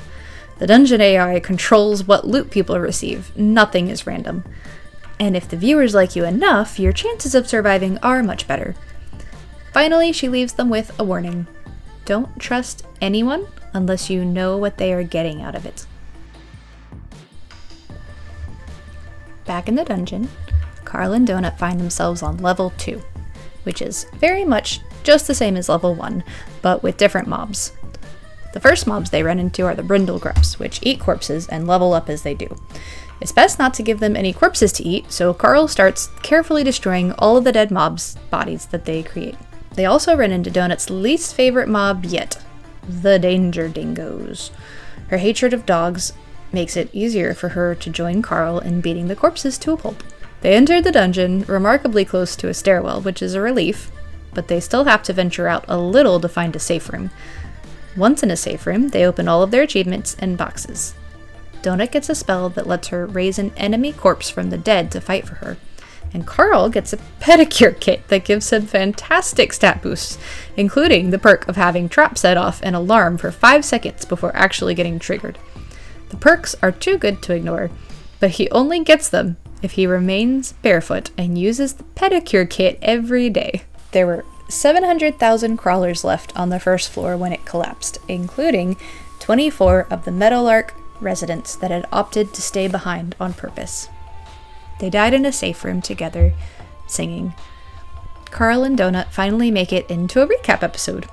The dungeon AI controls what loot people receive. Nothing is random. And if the viewers like you enough, your chances of surviving are much better. Finally, she leaves them with a warning. Don't trust anyone unless you know what they are getting out of it. Back in the dungeon, Carl and Donut find themselves on level 2, which is very much just the same as level 1, but with different mobs. The first mobs they run into are the brindle grubs, which eat corpses and level up as they do. It's best not to give them any corpses to eat, so Carl starts carefully destroying all of the dead mobs' bodies that they create. They also run into Donut's least favorite mob yet, the danger dingoes. Her hatred of dogs makes it easier for her to join Carl in beating the corpses to a pulp. They enter the dungeon remarkably close to a stairwell, which is a relief, but they still have to venture out a little to find a safe room. Once in a safe room, they open all of their achievements and boxes. Donut gets a spell that lets her raise an enemy corpse from the dead to fight for her, and Carl gets a pedicure kit that gives him fantastic stat boosts, including the perk of having trap set off an alarm for 5 seconds before actually getting triggered. The perks are too good to ignore, but he only gets them if he remains barefoot and uses the pedicure kit every day. There were 700,000 crawlers left on the first floor when it collapsed, including 24 of the Meadowlark residents that had opted to stay behind on purpose. They died in a safe room together, singing. Carl and Donut finally make it into a recap episode.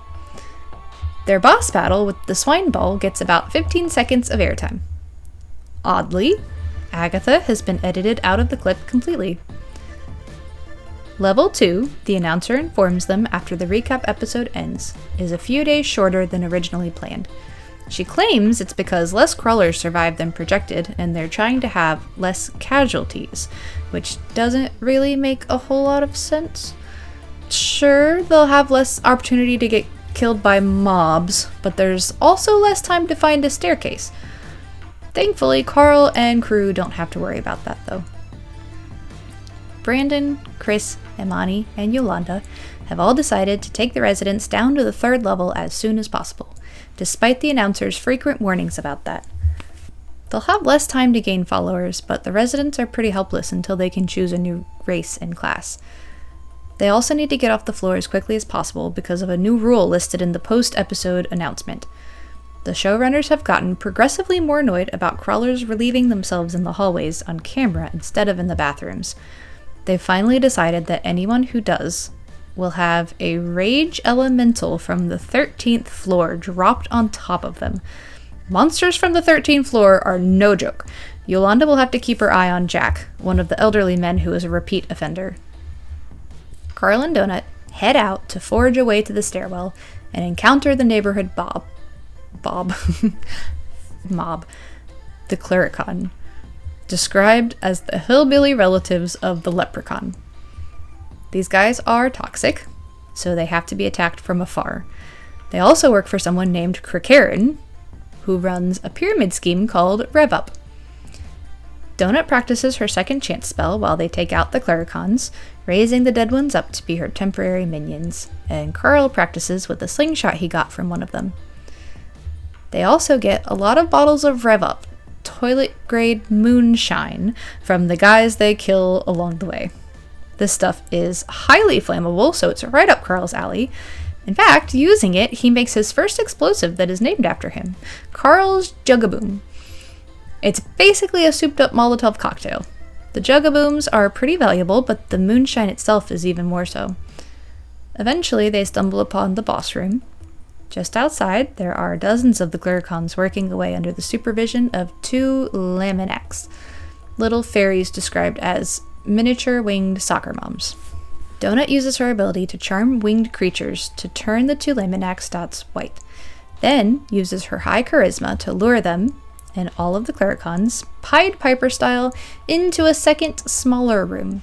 Their boss battle with the swine ball gets about 15 seconds of airtime. Oddly, Agatha has been edited out of the clip completely. Level 2, the announcer informs them after the recap episode ends, is a few days shorter than originally planned. She claims it's because less crawlers survive than projected, and they're trying to have less casualties, which doesn't really make a whole lot of sense. Sure, they'll have less opportunity to get killed by mobs, but there's also less time to find a staircase. Thankfully, Carl and crew don't have to worry about that, though. Brandon, Chris, Imani, and Yolanda have all decided to take the residents down to the 3rd level as soon as possible, despite the announcer's frequent warnings about that. They'll have less time to gain followers, but the residents are pretty helpless until they can choose a new race and class. They also need to get off the floor as quickly as possible because of a new rule listed in the post-episode announcement. The showrunners have gotten progressively more annoyed about crawlers relieving themselves in the hallways on camera instead of in the bathrooms. They've finally decided that anyone who does will have a rage elemental from the 13th floor dropped on top of them. Monsters from the 13th floor are no joke. Yolanda will have to keep her eye on Jack, one of the elderly men who is a repeat offender. Carl and Donut head out to forge a way to the stairwell and encounter the neighborhood mob, the Clericon, described as the hillbilly relatives of the leprechaun. These guys are toxic, so they have to be attacked from afar. They also work for someone named Krikarin, who runs a pyramid scheme called Rev Up. Donut practices her second chance spell while they take out the Clericons, raising the dead ones up to be her temporary minions, and Carl practices with the slingshot he got from one of them. They also get a lot of bottles of Rev Up, toilet-grade moonshine, from the guys they kill along the way. This stuff is highly flammable, so it's right up Carl's alley. In fact, using it, he makes his first explosive that is named after him, Carl's Jugaboom. It's basically a souped-up Molotov cocktail. The Jugabooms are pretty valuable, but the moonshine itself is even more so. Eventually, they stumble upon the boss room. Just outside, there are dozens of the Clericons working away under the supervision of 2 Laminacs, little fairies described as miniature winged soccer moms. Donut uses her ability to charm winged creatures to turn the 2 Laminacs dots white, then uses her high charisma to lure them, and all of the Clericons, Pied Piper style, into a second, smaller room.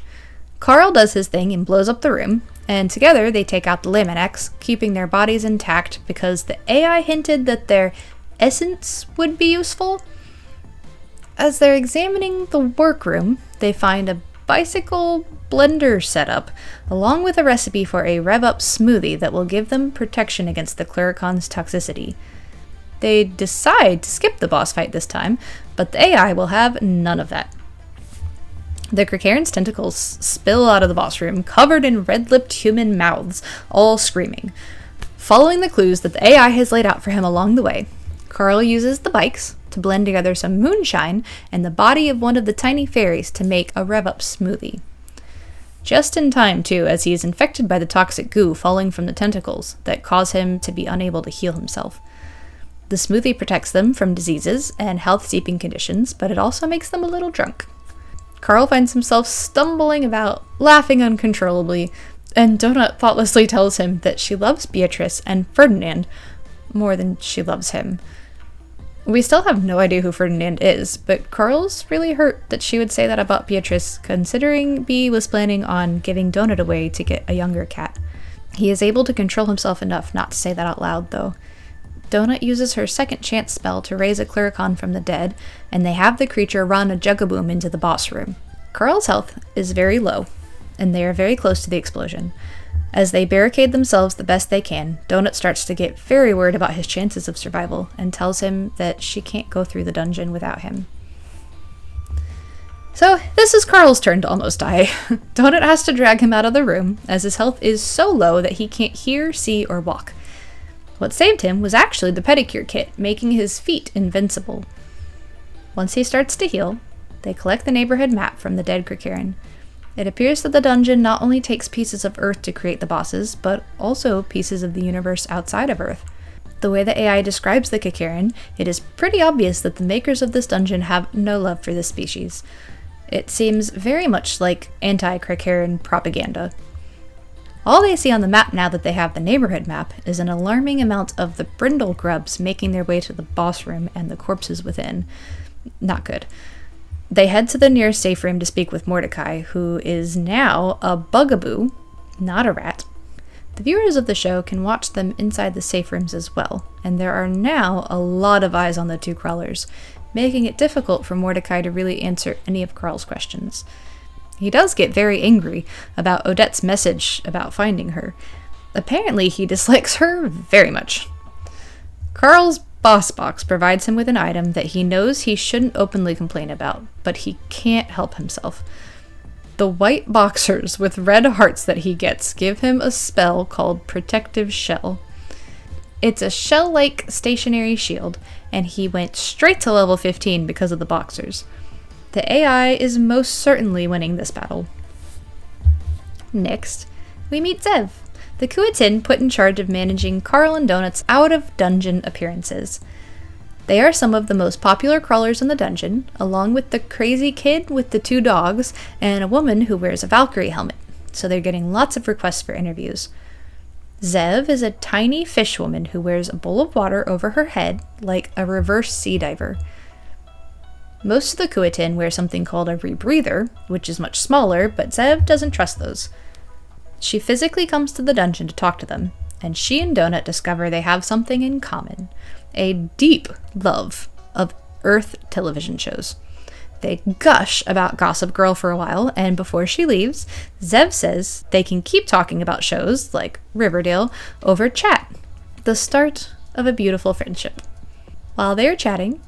Carl does his thing and blows up the room, and together they take out the Laminacs, keeping their bodies intact because the AI hinted that their essence would be useful. As they're examining the workroom, they find a bicycle blender setup, along with a recipe for a rev-up smoothie that will give them protection against the Clericon's toxicity. They decide to skip the boss fight this time, but the AI will have none of that. The Krikarin's tentacles spill out of the boss room, covered in red-lipped human mouths, all screaming. Following the clues that the AI has laid out for him along the way, Carl uses the bikes to blend together some moonshine and the body of one of the tiny fairies to make a rev-up smoothie. Just in time, too, as he is infected by the toxic goo falling from the tentacles that cause him to be unable to heal himself. The smoothie protects them from diseases and health-seeping conditions, but it also makes them a little drunk. Carl finds himself stumbling about, laughing uncontrollably, and Donut thoughtlessly tells him that she loves Beatrice and Ferdinand more than she loves him. We still have no idea who Ferdinand is, but Carl's really hurt that she would say that about Beatrice, considering Bea was planning on giving Donut away to get a younger cat. He is able to control himself enough not to say that out loud, though. Donut uses her second chance spell to raise a Clericon from the dead, and they have the creature run a Jugaboom into the boss room. Carl's health is very low, and they are very close to the explosion. As they barricade themselves the best they can, Donut starts to get very worried about his chances of survival, and tells him that she can't go through the dungeon without him. So, this is Carl's turn to almost die. Donut has to drag him out of the room, as his health is so low that he can't hear, see, or walk. What saved him was actually the pedicure kit, making his feet invincible. Once he starts to heal, they collect the neighborhood map from the dead Krikarin. It appears that the dungeon not only takes pieces of Earth to create the bosses, but also pieces of the universe outside of Earth. The way the AI describes the Krikarin, it is pretty obvious that the makers of this dungeon have no love for this species. It seems very much like anti-Krikarin propaganda. All they see on the map now that they have the neighborhood map is an alarming amount of the brindle grubs making their way to the boss room and the corpses within. Not good. They head to the nearest safe room to speak with Mordecai, who is now a bugaboo, not a rat. The viewers of the show can watch them inside the safe rooms as well, and there are now a lot of eyes on the two crawlers, making it difficult for Mordecai to really answer any of Carl's questions. He does get very angry about Odette's message about finding her. Apparently, he dislikes her very much. Carl's boss box provides him with an item that he knows he shouldn't openly complain about, but he can't help himself. The white boxers with red hearts that he gets give him a spell called Protective Shell. It's a shell-like stationary shield, and he went straight to level 15 because of the boxers. The AI is most certainly winning this battle. Next, we meet Zev, the Kuatin put in charge of managing Carl and Donut's out-of-dungeon appearances. They are some of the most popular crawlers in the dungeon, along with the crazy kid with the 2 dogs and a woman who wears a Valkyrie helmet, so they're getting lots of requests for interviews. Zev is a tiny fish woman who wears a bowl of water over her head like a reverse sea diver. Most of the Kuatin wear something called a rebreather, which is much smaller, but Zev doesn't trust those. She physically comes to the dungeon to talk to them, and she and Donut discover they have something in common: a deep love of Earth television shows. They gush about Gossip Girl for a while, and before she leaves, Zev says they can keep talking about shows like Riverdale over chat. The start of a beautiful friendship. While they are chatting,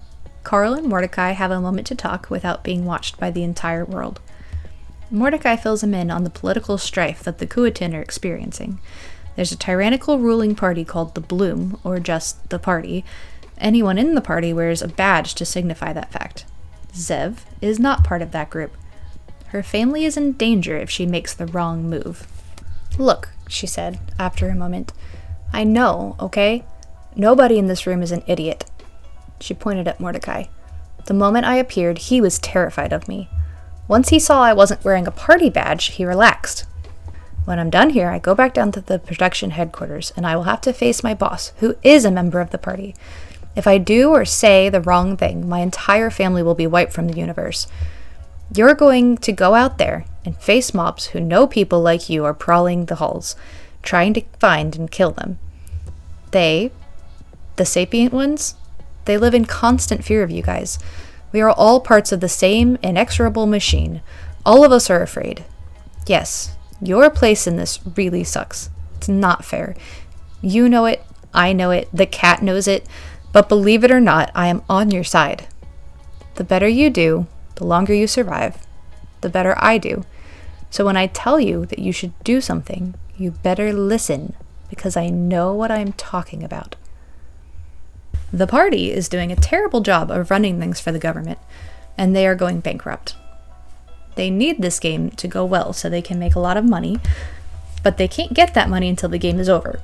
Carl and Mordecai have a moment to talk without being watched by the entire world. Mordecai fills him in on the political strife that the Kuatin are experiencing. There's a tyrannical ruling party called the Bloom, or just the party. Anyone in the party wears a badge to signify that fact. Zev is not part of that group. Her family is in danger if she makes the wrong move. "Look," she said, after a moment. "I know, okay? Nobody in this room is an idiot." She pointed at Mordecai. "The moment I appeared, he was terrified of me. Once he saw I wasn't wearing a party badge, he relaxed. When I'm done here, I go back down to the production headquarters, and I will have to face my boss, who is a member of the party. If I do or say the wrong thing, my entire family will be wiped from the universe. You're going to go out there and face mobs who know people like you are prowling the halls, trying to find and kill them. They, the sapient ones, they live in constant fear of you guys. We are all parts of the same inexorable machine. All of us are afraid. Yes, your place in this really sucks. It's not fair. You know it, I know it, the cat knows it, but believe it or not, I am on your side. The better you do, the longer you survive, the better I do. So when I tell you that you should do something, you better listen, because I know what I'm talking about." The party is doing a terrible job of running things for the government, and they are going bankrupt. They need this game to go well so they can make a lot of money, but they can't get that money until the game is over.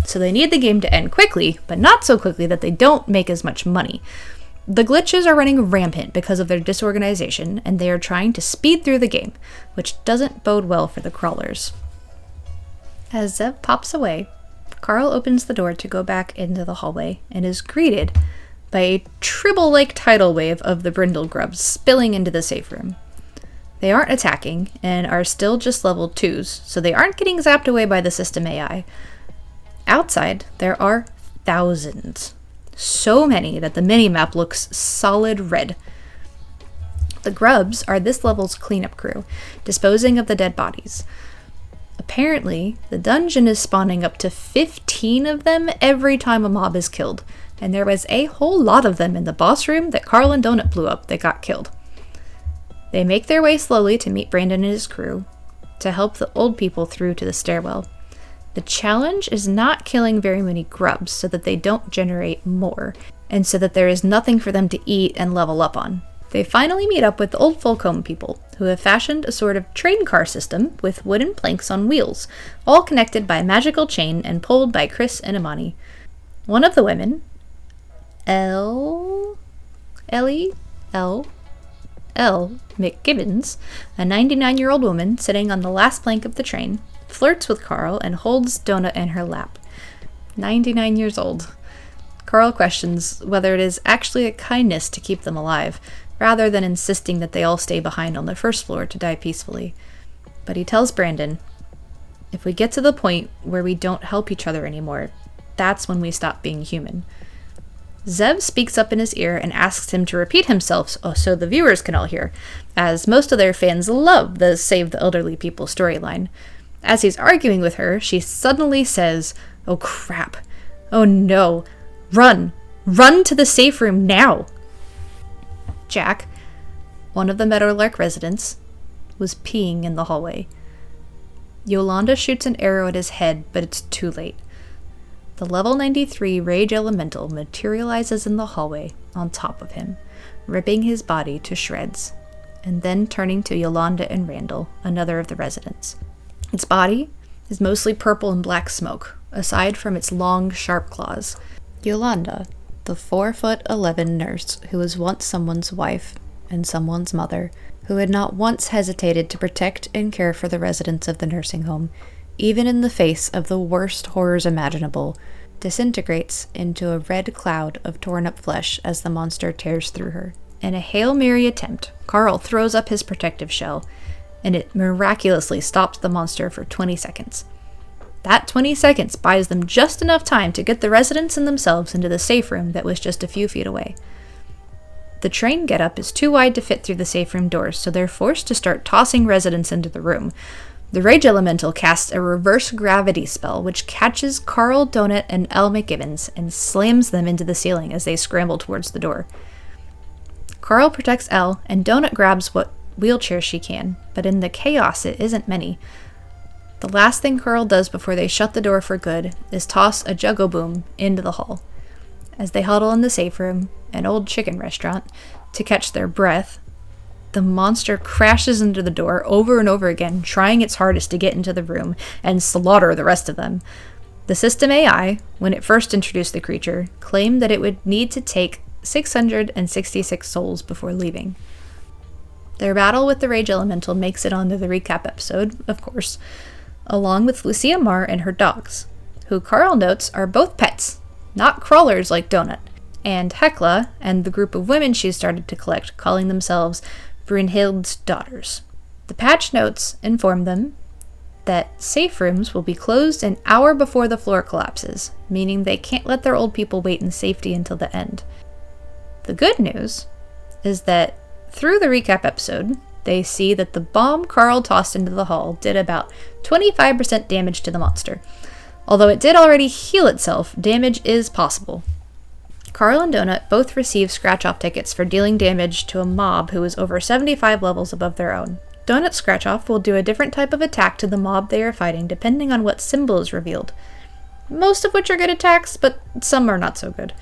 So they need the game to end quickly, but not so quickly that they don't make as much money. The glitches are running rampant because of their disorganization, and they are trying to speed through the game, which doesn't bode well for the crawlers. As Zev pops away, Carl opens the door to go back into the hallway and is greeted by a Tribble-like tidal wave of the brindle grubs spilling into the safe room. They aren't attacking and are still just level 2s, so they aren't getting zapped away by the system AI. Outside, there are thousands. So many that the minimap looks solid red. The grubs are this level's cleanup crew, disposing of the dead bodies. Apparently, the dungeon is spawning up to 15 of them every time a mob is killed, and there was a whole lot of them in the boss room that Carl and Donut blew up that got killed. They make their way slowly to meet Brandon and his crew, to help the old people through to the stairwell. The challenge is not killing very many grubs so that they don't generate more, and so that there is nothing for them to eat and level up on. They finally meet up with the old Fulcombe people, who have fashioned a sort of train car system with wooden planks on wheels, all connected by a magical chain and pulled by Chris and Imani. One of the women, L. McGibbons, a 99-year-old woman sitting on the last plank of the train, flirts with Carl and holds Donut in her lap. 99 years old. Carl questions whether it is actually a kindness to keep them alive, rather than insisting that they all stay behind on the first floor to die peacefully. But he tells Brandon, if we get to the point where we don't help each other anymore, that's when we stop being human. Zev speaks up in his ear and asks him to repeat himself so the viewers can all hear, as most of their fans love the Save the Elderly People storyline. As he's arguing with her, she suddenly says, "Oh crap. Oh no. Run! Run to the safe room now!" Jack, one of the Meadowlark residents, was peeing in the hallway. Yolanda shoots an arrow at his head, but it's too late. The level 93 Rage Elemental materializes in the hallway on top of him, ripping his body to shreds, and then turning to Yolanda and Randall, another of the residents. Its body is mostly purple and black smoke, aside from its long, sharp claws. Yolanda, the 4'11" nurse who was once someone's wife and someone's mother, who had not once hesitated to protect and care for the residents of the nursing home, even in the face of the worst horrors imaginable, disintegrates into a red cloud of torn-up flesh as the monster tears through her. In a Hail Mary attempt, Carl throws up his protective shell, and it miraculously stops the monster for 20 seconds. That 20 seconds buys them just enough time to get the residents and themselves into the safe room that was just a few feet away. The train getup is too wide to fit through the safe room doors, so they're forced to start tossing residents into the room. The Rage Elemental casts a reverse gravity spell, which catches Carl, Donut, and Elle McGibbons and slams them into the ceiling as they scramble towards the door. Carl protects Elle, and Donut grabs what wheelchairs she can, but in the chaos it isn't many. The last thing Carl does before they shut the door for good is toss a Juggo-Boom into the hall. As they huddle in the safe room, an old chicken restaurant, to catch their breath, the monster crashes into the door over and over again, trying its hardest to get into the room and slaughter the rest of them. The system AI, when it first introduced the creature, claimed that it would need to take 666 souls before leaving. Their battle with the Rage Elemental makes it onto the recap episode, of course, along with Lucia Marr and her dogs, who Carl notes are both pets, not crawlers like Donut, and Hekla and the group of women she's started to collect, calling themselves Brynhild's daughters. The patch notes inform them that safe rooms will be closed an hour before the floor collapses, meaning they can't let their old people wait in safety until the end. The good news is that through the recap episode, they see that the bomb Carl tossed into the hall did about 25% damage to the monster. Although it did already heal itself, damage is possible. Carl and Donut both receive scratch-off tickets for dealing damage to a mob who is over 75 levels above their own. Donut's scratch-off will do a different type of attack to the mob they are fighting depending on what symbol is revealed. Most of which are good attacks, but some are not so good.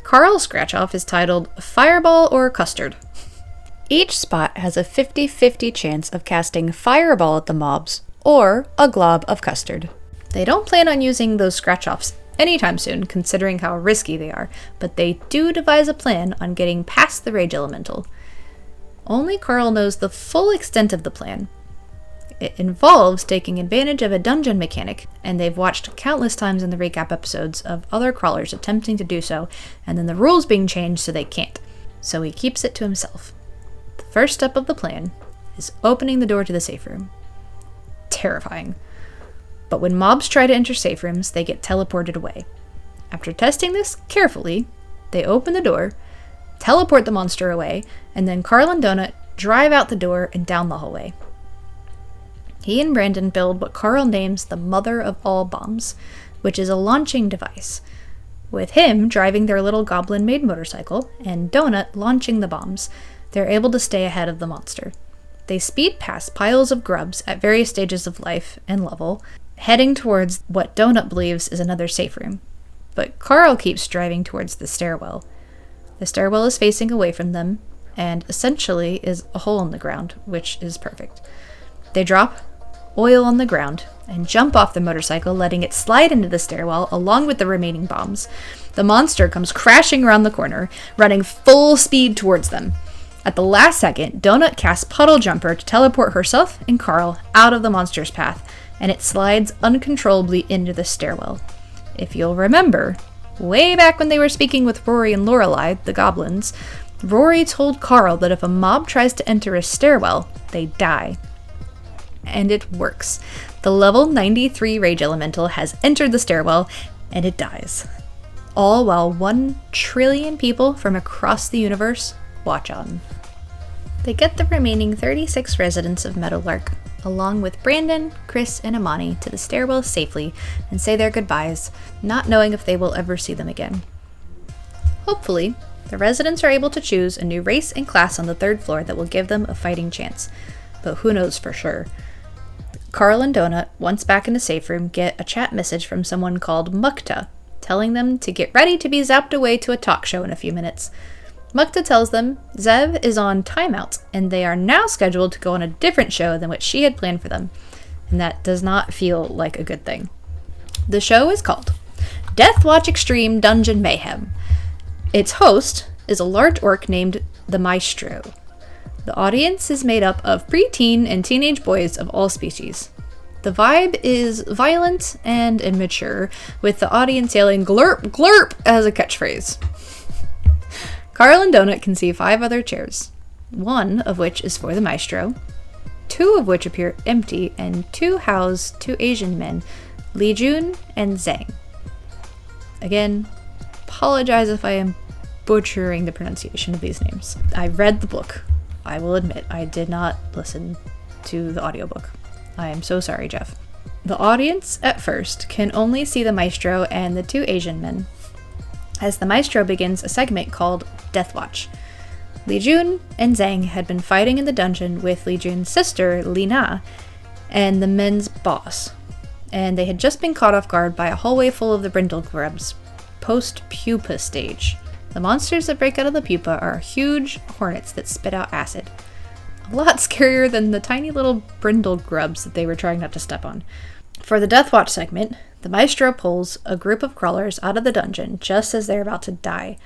Carl's scratch-off is titled Fireball or Custard. Each spot has a 50-50 chance of casting Fireball at the mobs, or a glob of custard. They don't plan on using those scratch-offs anytime soon, considering how risky they are, but they do devise a plan on getting past the Rage Elemental. Only Carl knows the full extent of the plan. It involves taking advantage of a dungeon mechanic, and they've watched countless times in the recap episodes of other crawlers attempting to do so, and then the rules being changed so they can't. So he keeps it to himself. The first step of the plan is opening the door to the safe room. Terrifying. But when mobs try to enter safe rooms, they get teleported away. After testing this carefully, they open the door, teleport the monster away, and then Carl and Donut drive out the door and down the hallway. He and Brandon build what Carl names the Mother of All Bombs, which is a launching device, with him driving their little goblin-made motorcycle and Donut launching the bombs. They're able to stay ahead of the monster. They speed past piles of grubs at various stages of life and level, heading towards what Donut believes is another safe room. But Carl keeps driving towards the stairwell. The stairwell is facing away from them, and essentially is a hole in the ground, which is perfect. They drop oil on the ground and jump off the motorcycle, letting it slide into the stairwell along with the remaining bombs. The monster comes crashing around the corner, running full speed towards them. At the last second, Donut casts Puddle Jumper to teleport herself and Carl out of the monster's path, and it slides uncontrollably into the stairwell. If you'll remember, way back when they were speaking with Rory and Lorelei, the goblins, Rory told Carl that if a mob tries to enter a stairwell, they die. And it works. The level 93 Rage Elemental has entered the stairwell, and it dies. All while 1 trillion people from across the universe watch on. They get the remaining 36 residents of Meadowlark, along with Brandon, Chris, and Amani, to the stairwell safely and say their goodbyes, not knowing if they will ever see them again. Hopefully, the residents are able to choose a new race and class on the 3rd floor that will give them a fighting chance, but who knows for sure. Carl and Donut, once back in the safe room, get a chat message from someone called Mukta, telling them to get ready to be zapped away to a talk show in a few minutes. Mukta tells them Zev is on timeout, and they are now scheduled to go on a different show than what she had planned for them, and that does not feel like a good thing. The show is called Deathwatch Extreme Dungeon Mayhem. Its host is a large orc named the Maestro. The audience is made up of preteen and teenage boys of all species. The vibe is violent and immature, with the audience yelling glurp glurp as a catchphrase. Carl and Donut can see 5 other chairs, 1 of which is for the Maestro, 2 of which appear empty, and 2 house 2 Asian men, Li Jun and Zhang. Again, apologize if I am butchering the pronunciation of these names. I read the book. I will admit, I did not listen to the audiobook. I am so sorry, Jeff. The audience, at first, can only see the Maestro and the 2 Asian men, as the Maestro begins a segment called Deathwatch. Li Jun and Zhang had been fighting in the dungeon with Li Jun's sister, Lina, and the men's boss, and they had just been caught off guard by a hallway full of the brindle grubs, post-pupa stage. The monsters that break out of the pupa are huge hornets that spit out acid. A lot scarier than the tiny little brindle grubs that they were trying not to step on. For the Deathwatch segment, the Maestro pulls a group of crawlers out of the dungeon just as they're about to die.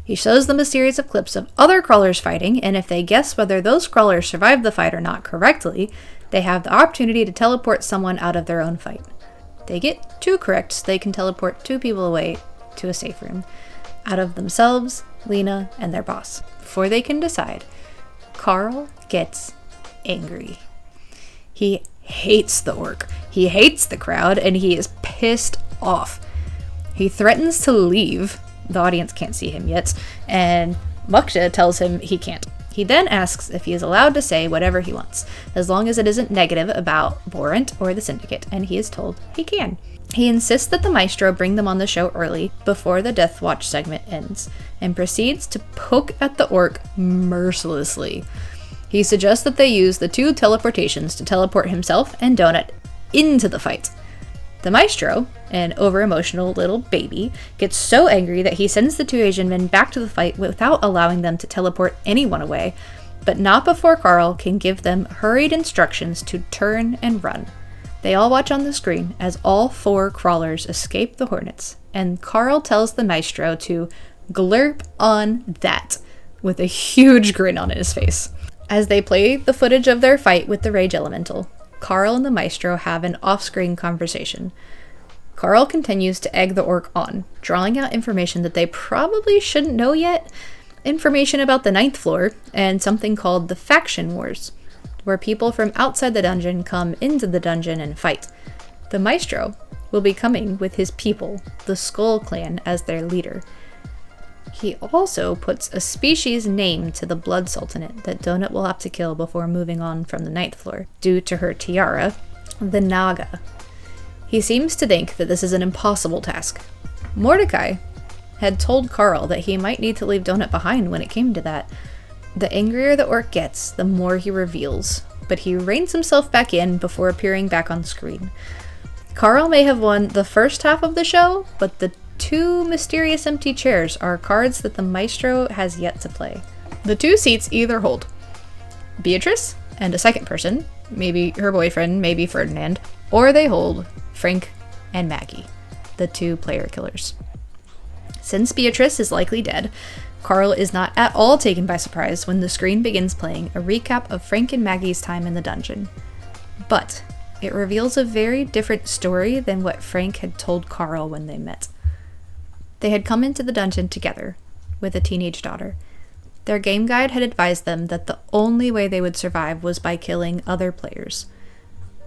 He shows them a series of clips of other crawlers fighting, and if they guess whether those crawlers survived the fight or not correctly, they have the opportunity to teleport someone out of their own fight. They get 2 correct, so they can teleport 2 people away to a safe room, out of themselves, Lena, and their boss. Before they can decide, Carl gets angry. He hates the orc. He hates the crowd, and he is pissed off. He threatens to leave. The audience can't see him yet, and Mukta tells him he can't. He then asks if he is allowed to say whatever he wants, as long as it isn't negative about Warrant or the Syndicate, and he is told he can. He insists that the Maestro bring them on the show early, before the Deathwatch segment ends, and proceeds to poke at the orc mercilessly. He suggests that they use the 2 teleportations to teleport himself and Donut into the fight. The Maestro, an over-emotional little baby, gets so angry that he sends the 2 Asian men back to the fight without allowing them to teleport anyone away, but not before Carl can give them hurried instructions to turn and run. They all watch on the screen as all 4 crawlers escape the hornets, and Carl tells the Maestro to glurp on that, with a huge grin on his face. As they play the footage of their fight with the Rage Elemental, Carl and the Maestro have an off-screen conversation. Carl continues to egg the orc on, drawing out information that they probably shouldn't know yet, information about the 9th floor, and something called the Faction Wars, where people from outside the dungeon come into the dungeon and fight. The Maestro will be coming with his people, the Skull Clan, as their leader. He also puts a species name to the Blood Sultanate that Donut will have to kill before moving on from the 9th floor, due to her tiara, the Naga. He seems to think that this is an impossible task. Mordecai had told Carl that he might need to leave Donut behind when it came to that. The angrier the orc gets, the more he reveals, but he reins himself back in before appearing back on screen. Carl may have won the first half of the show, but the 2 mysterious empty chairs are cards that the Maestro has yet to play. The 2 seats either hold Beatrice and a second person, maybe her boyfriend, maybe Ferdinand, or they hold Frank and Maggie, the 2 player killers. Since Beatrice is likely dead, Carl is not at all taken by surprise when the screen begins playing a recap of Frank and Maggie's time in the dungeon. But It reveals a very different story than what Frank had told Carl when they met. They had come into the dungeon together, with a teenage daughter. Their game guide had advised them that the only way they would survive was by killing other players.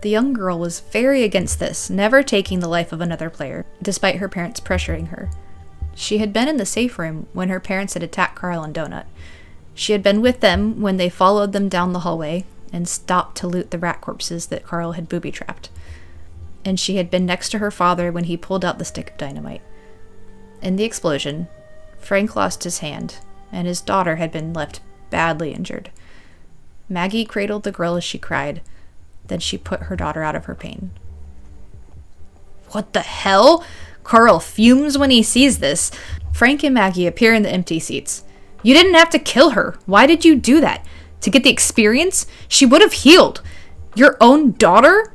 The young girl was very against this, never taking the life of another player, despite her parents pressuring her. She had been in the safe room when her parents had attacked Carl and Donut. She had been with them when they followed them down the hallway and stopped to loot the rat corpses that Carl had booby-trapped. And she had been next to her father when he pulled out the stick of dynamite. In the explosion, Frank lost his hand, and his daughter had been left badly injured. Maggie cradled the girl as she cried. Then she put her daughter out of her pain. What the hell? Carl fumes when he sees this. Frank and Maggie appear in the empty seats. You didn't have to kill her. Why did you do that? To get the experience? She would have healed. Your own daughter?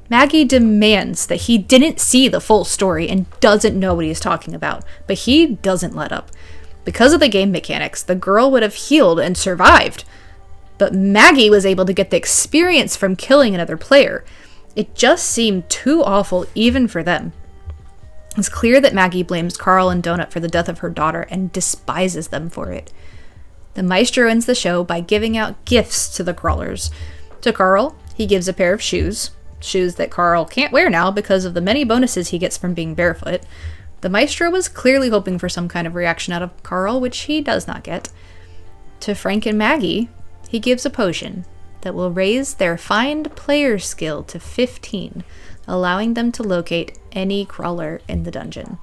Maggie demands that he didn't see the full story and doesn't know what he's talking about, but he doesn't let up. Because of the game mechanics, the girl would have healed and survived. But Maggie was able to get the experience from killing another player. It just seemed too awful even for them. It's clear that Maggie blames Carl and Donut for the death of her daughter and despises them for it. The maestro ends the show by giving out gifts to the crawlers. To Carl, he gives a pair of shoes that Carl can't wear now because of the many bonuses he gets from being barefoot. The maestro was clearly hoping for some kind of reaction out of Carl, which he does not get. To Frank and Maggie, he gives a potion that will raise their find player skill to 15, allowing them to locate any crawler in the dungeon.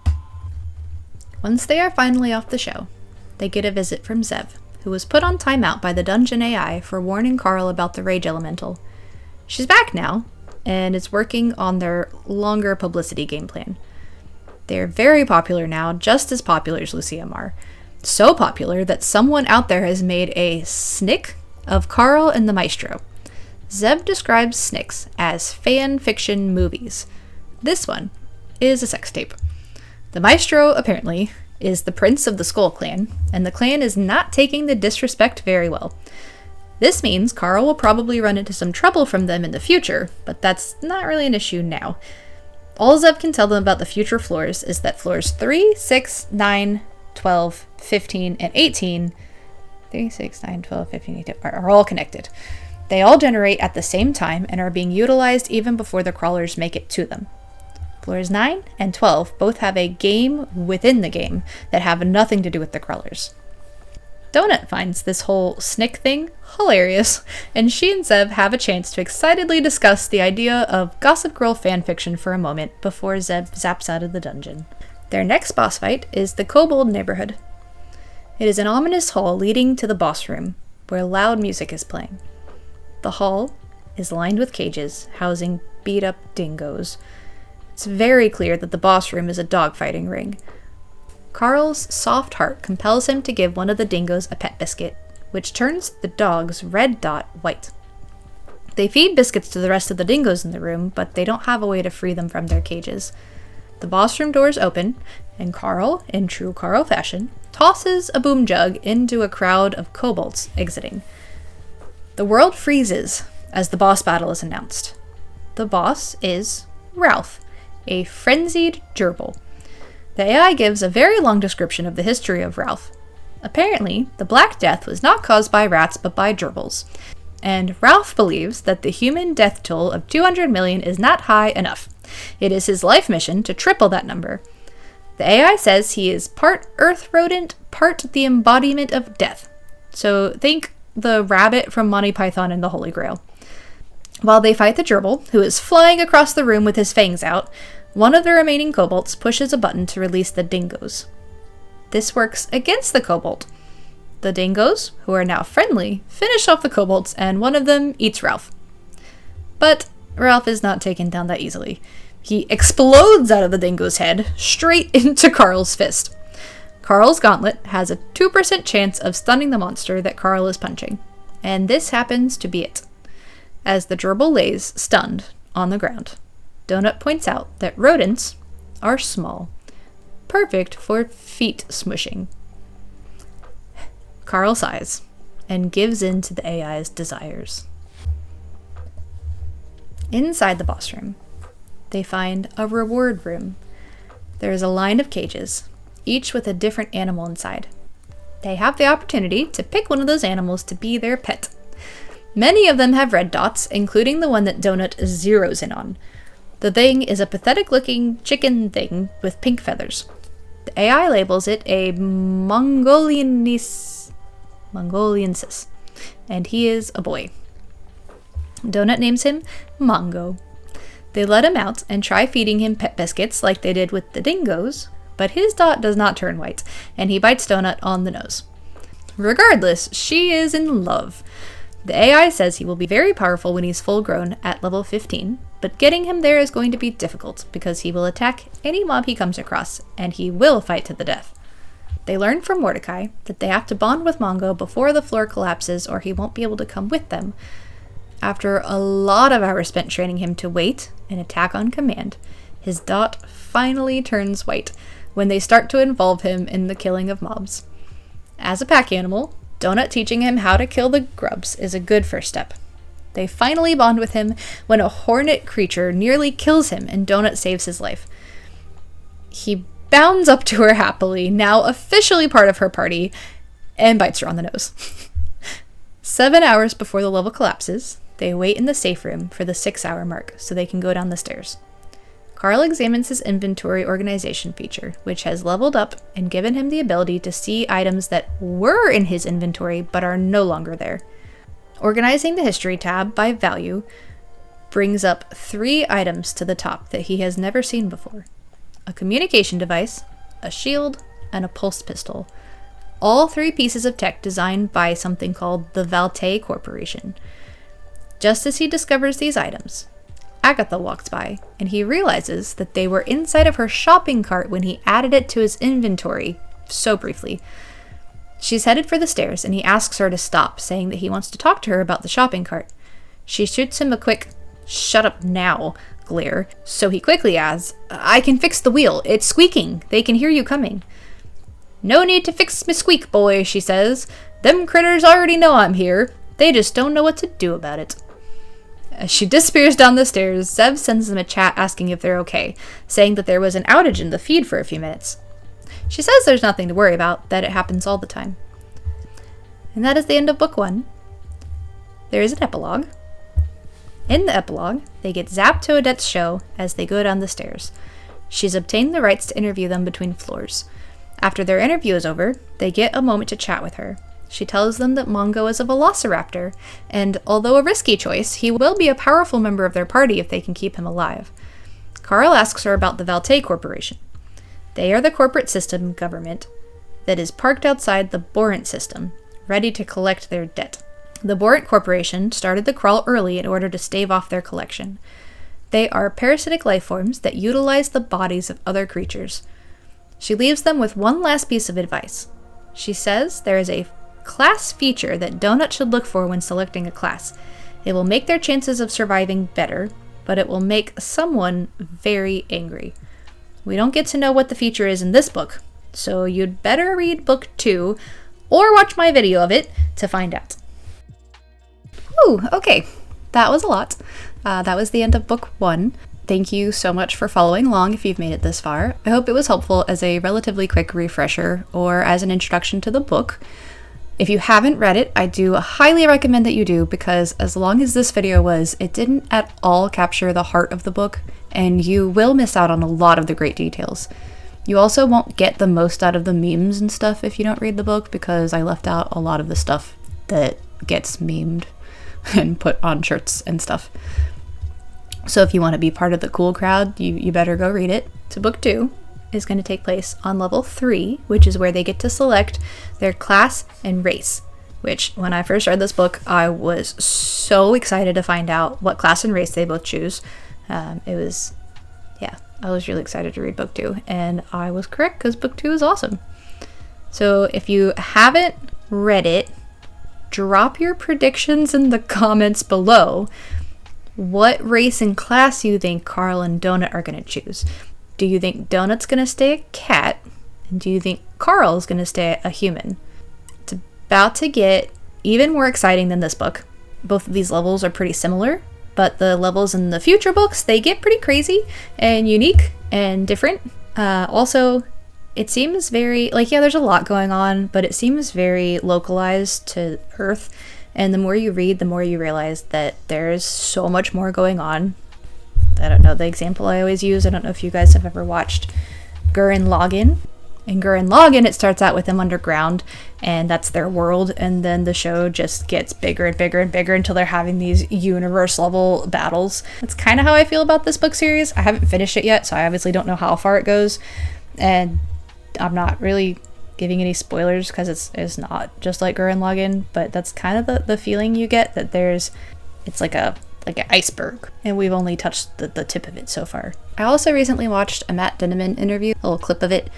Once they are finally off the show, they get a visit from Zev, who was put on timeout by the dungeon AI for warning Carl about the rage elemental. She's back now, and is working on their longer publicity game plan. They are very popular now, just as popular as Lucia are. So popular that someone out there has made a snick of Carl and the Maestro. Zev describes snicks as fan fiction movies. This one is a sex tape. The Maestro, apparently, is the prince of the Skull Clan, and the clan is not taking the disrespect very well. This means Carl will probably run into some trouble from them in the future, but that's not really an issue now. All Zev can tell them about the future floors is that floors 3, 6, 9, 12, 15, and 18 3, 6, 9, 12, 15, 18 are all connected. They all generate at the same time and are being utilized even before the crawlers make it to them. Floors 9 and 12 both have a game within the game that have nothing to do with the crawlers. Donut finds this whole snick thing hilarious, and she and Zev have a chance to excitedly discuss the idea of Gossip Girl fanfiction for a moment before Zev zaps out of the dungeon. Their next boss fight is the Kobold neighborhood. It is an ominous hall leading to the boss room, where loud music is playing. The hall is lined with cages housing beat-up dingoes. It's very clear that the boss room is a dogfighting ring. Carl's soft heart compels him to give one of the dingoes a pet biscuit, which turns the dog's red dot white. They feed biscuits to the rest of the dingoes in the room, but they don't have a way to free them from their cages. The boss room doors open, and Carl, in true Carl fashion, tosses a boom jug into a crowd of kobolds exiting. The world freezes as the boss battle is announced. The boss is Ralph, a frenzied gerbil. The AI gives a very long description of the history of Ralph. Apparently, the Black Death was not caused by rats but by gerbils, and Ralph believes that the human death toll of 200 million is not high enough. It is his life mission to triple that number. The AI says he is part earth rodent, part the embodiment of death. So think the rabbit from Monty Python and the Holy Grail. While they fight the gerbil, who is flying across the room with his fangs out, one of the remaining kobolds pushes a button to release the dingoes. This works against the kobold. The dingoes, who are now friendly, finish off the kobolds, and one of them eats Ralph. But Ralph is not taken down that easily. He explodes out of the dingo's head, straight into Carl's fist. Carl's gauntlet has a 2% chance of stunning the monster that Carl is punching, and this happens to be it. As the gerbil lays, stunned, on the ground, Donut points out that rodents are small, perfect for feet smushing. Carl sighs and gives in to the AI's desires. Inside the boss room, they find a reward room. There is a line of cages, each with a different animal inside. They have the opportunity to pick one of those animals to be their pet. Many of them have red dots, including the one that Donut zeroes in on. The thing is a pathetic-looking chicken thing with pink feathers. The AI labels it a Mongoliensis, and he is a boy. Donut names him Mongo. They let him out and try feeding him pet biscuits like they did with the dingoes, but his dot does not turn white, and he bites Donut on the nose. Regardless, she is in love. The AI says he will be very powerful when he's full grown at level 15, but getting him there is going to be difficult because he will attack any mob he comes across, and he will fight to the death. They learn from Mordecai that they have to bond with Mongo before the floor collapses or he won't be able to come with them. After a lot of hours spent training him to wait and attack on command, his dot finally turns white when they start to involve him in the killing of mobs. As a pack animal, Donut teaching him how to kill the grubs is a good first step. They finally bond with him when a hornet creature nearly kills him and Donut saves his life. He bounds up to her happily, now officially part of her party, and bites her on the nose. 7 hours before the level collapses, they wait in the safe room for the 6-hour mark so they can go down the stairs. Carl examines his inventory organization feature, which has leveled up and given him the ability to see items that were in his inventory but are no longer there. Organizing the history tab by value brings up 3 items to the top that he has never seen before. A communication device, a shield, and a pulse pistol. All 3 pieces of tech designed by something called the Valtei Corporation. Just as he discovers these items, Agatha walks by, and he realizes that they were inside of her shopping cart when he added it to his inventory, so briefly. She's headed for the stairs, and he asks her to stop, saying that he wants to talk to her about the shopping cart. She shoots him a quick, "Shut up now," glare, so he quickly adds, "I can fix the wheel. It's squeaking. They can hear you coming." "No need to fix me squeak, boy," she says. "Them critters already know I'm here. They just don't know what to do about it." As she disappears down the stairs, Zev sends them a chat asking if they're okay, saying that there was an outage in the feed for a few minutes. She says there's nothing to worry about, that it happens all the time. And that is the end of book 1. There is an epilogue. In the epilogue, they get zapped to Odette's show as they go down the stairs. She's obtained the rights to interview them between floors. After their interview is over, they get a moment to chat with her. She tells them that Mongo is a velociraptor, and although a risky choice, he will be a powerful member of their party if they can keep him alive. Carl asks her about the Valtei Corporation. They are the corporate system government that is parked outside the Borant system, ready to collect their debt. The Borant Corporation started the crawl early in order to stave off their collection. They are parasitic life forms that utilize the bodies of other creatures. She leaves them with one last piece of advice. She says there is a class feature that Donut should look for when selecting a class. It will make their chances of surviving better, but it will make someone very angry. We don't get to know what the feature is in this book, so you'd better read book 2 or watch my video of it to find out. Ooh, okay. That was a lot. That was the end of book 1. Thank you so much for following along if you've made it this far. I hope it was helpful as a relatively quick refresher or as an introduction to the book. If you haven't read it, I do highly recommend that you do, because as long as this video was, it didn't at all capture the heart of the book, and you will miss out on a lot of the great details. You also won't get the most out of the memes and stuff if you don't read the book, because I left out a lot of the stuff that gets memed and put on shirts and stuff. So if you want to be part of the cool crowd, you better go read it. So book 2 is going to take place on level 3, which is where they get to select their class and race, which when I first read this book, I was so excited to find out what class and race they both choose. I was really excited to read book 2, and I was correct because book 2 is awesome. So if you haven't read it, drop your predictions in the comments below. What race and class you think Carl and Donut are going to choose? Do you think Donut's going to stay a cat? And do you think Carl's going to stay a human? It's about to get even more exciting than this book. Both of these levels are pretty similar, but the levels in the future books, they get pretty crazy and unique and different. Also, it seems very, like, yeah, there's a lot going on, but it seems very localized to Earth. And the more you read, the more you realize that there's so much more going on. I don't know, the example I always use, I don't know if you guys have ever watched Gurren Lagann. In Gurren Lagann, it starts out with them underground, and that's their world, and then the show just gets bigger and bigger and bigger until they're having these universe-level battles. That's kind of how I feel about this book series. I haven't finished it yet, so I obviously don't know how far it goes, and I'm not really giving any spoilers because it's not just like Gurren Lagann, but that's kind of the feeling you get, that it's like an iceberg, and we've only touched the tip of it so far. I also recently watched a Matt Dinniman interview, a little clip of it,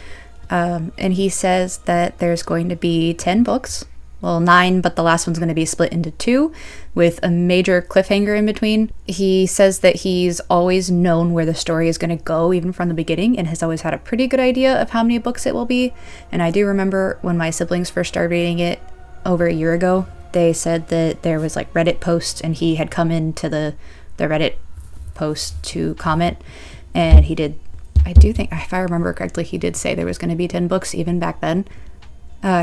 and he says that there's going to be 10 books, well 9, but the last one's going to be split into 2 with a major cliffhanger in between. He says that he's always known where the story is going to go even from the beginning, and has always had a pretty good idea of how many books it will be. And I do remember when my siblings first started reading it over a year ago, they said that there was like Reddit posts, and he had come into the Reddit post to comment, and he did, I do think, if I remember correctly, he did say there was going to be 10 books even back then.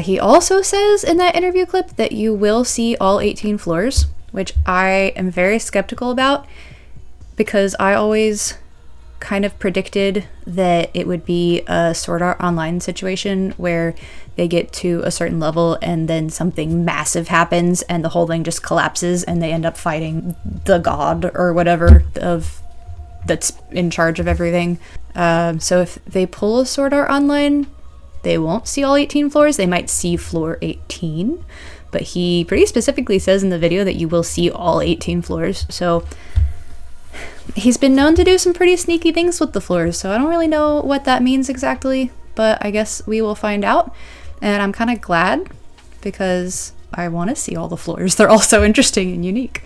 He also says in that interview clip that you will see all 18 floors, which I am very skeptical about, because I always kind of predicted that it would be a Sword Art Online situation where they get to a certain level and then something massive happens and the whole thing just collapses and they end up fighting the god or whatever that's in charge of everything. So if they pull a Sword Art Online, they won't see all 18 floors. They might see floor 18, but he pretty specifically says in the video that you will see all 18 floors. So he's been known to do some pretty sneaky things with the floors, so I don't really know what that means exactly, but I guess we will find out. And I'm kind of glad, because I want to see all the floors. They're all so interesting and unique.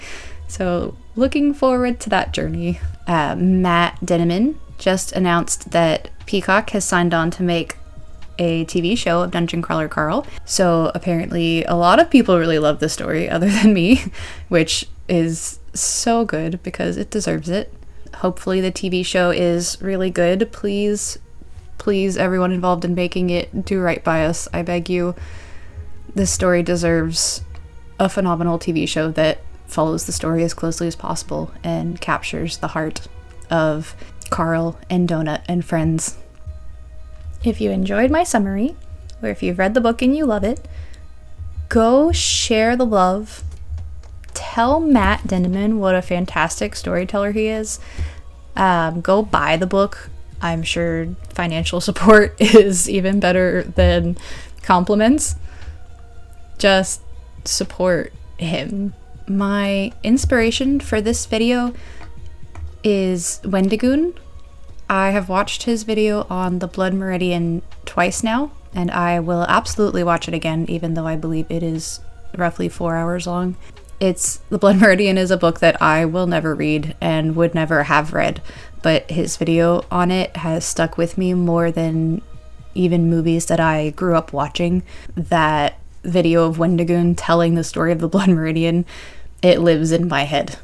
So looking forward to that journey. Matt Dinniman just announced that Peacock has signed on to make a TV show of Dungeon Crawler Carl. So apparently a lot of people really love this story other than me, which is so good because it deserves it. Hopefully the TV show is really good. Please everyone involved in making it, do right by us, I beg you. This story deserves a phenomenal TV show that follows the story as closely as possible and captures the heart of Carl and Donut and friends. If you enjoyed my summary, or if you've read the book and you love it, go share the love. Tell Matt Dinniman what a fantastic storyteller he is. Go buy the book. I'm sure financial support is even better than compliments. Just support him. My inspiration for this video is Wendigoon. I have watched his video on the Blood Meridian twice now, and I will absolutely watch it again, even though I believe it is roughly 4 hours long. The Blood Meridian is a book that I will never read and would never have read, but his video on it has stuck with me more than even movies that I grew up watching. That video of Wendigoon telling the story of the Blood Meridian, it lives in my head.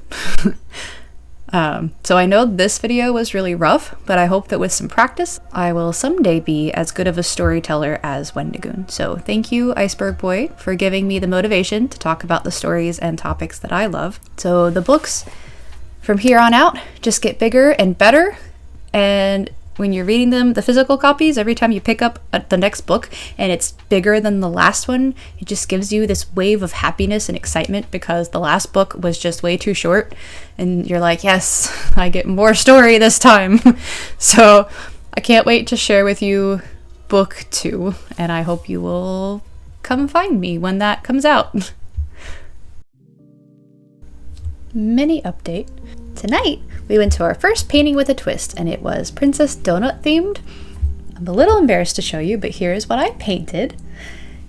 So I know this video was really rough, but I hope that with some practice, I will someday be as good of a storyteller as Wendigoon. So thank you, Iceberg Boy, for giving me the motivation to talk about the stories and topics that I love. So the books from here on out just get bigger and better, and when you're reading them, the physical copies, every time you pick up the next book and it's bigger than the last one, it just gives you this wave of happiness and excitement because the last book was just way too short, and you're like, yes, I get more story this time. So I can't wait to share with you book 2, and I hope you will come find me when that comes out. Mini update. Tonight, we went to our first painting with a twist, and it was Princess Donut themed. I'm a little embarrassed to show you, but here's what I painted.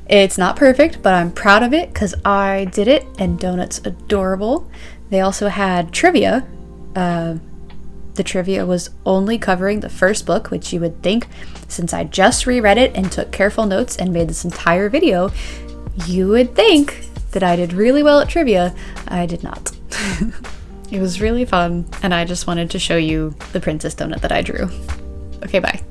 It's not perfect, but I'm proud of it because I did it, and Donut's adorable. They also had trivia. The trivia was only covering the first book, which you would think, since I just reread it and took careful notes and made this entire video, you would think that I did really well at trivia. I did not. It was really fun, and I just wanted to show you the princess donut that I drew. Okay, bye.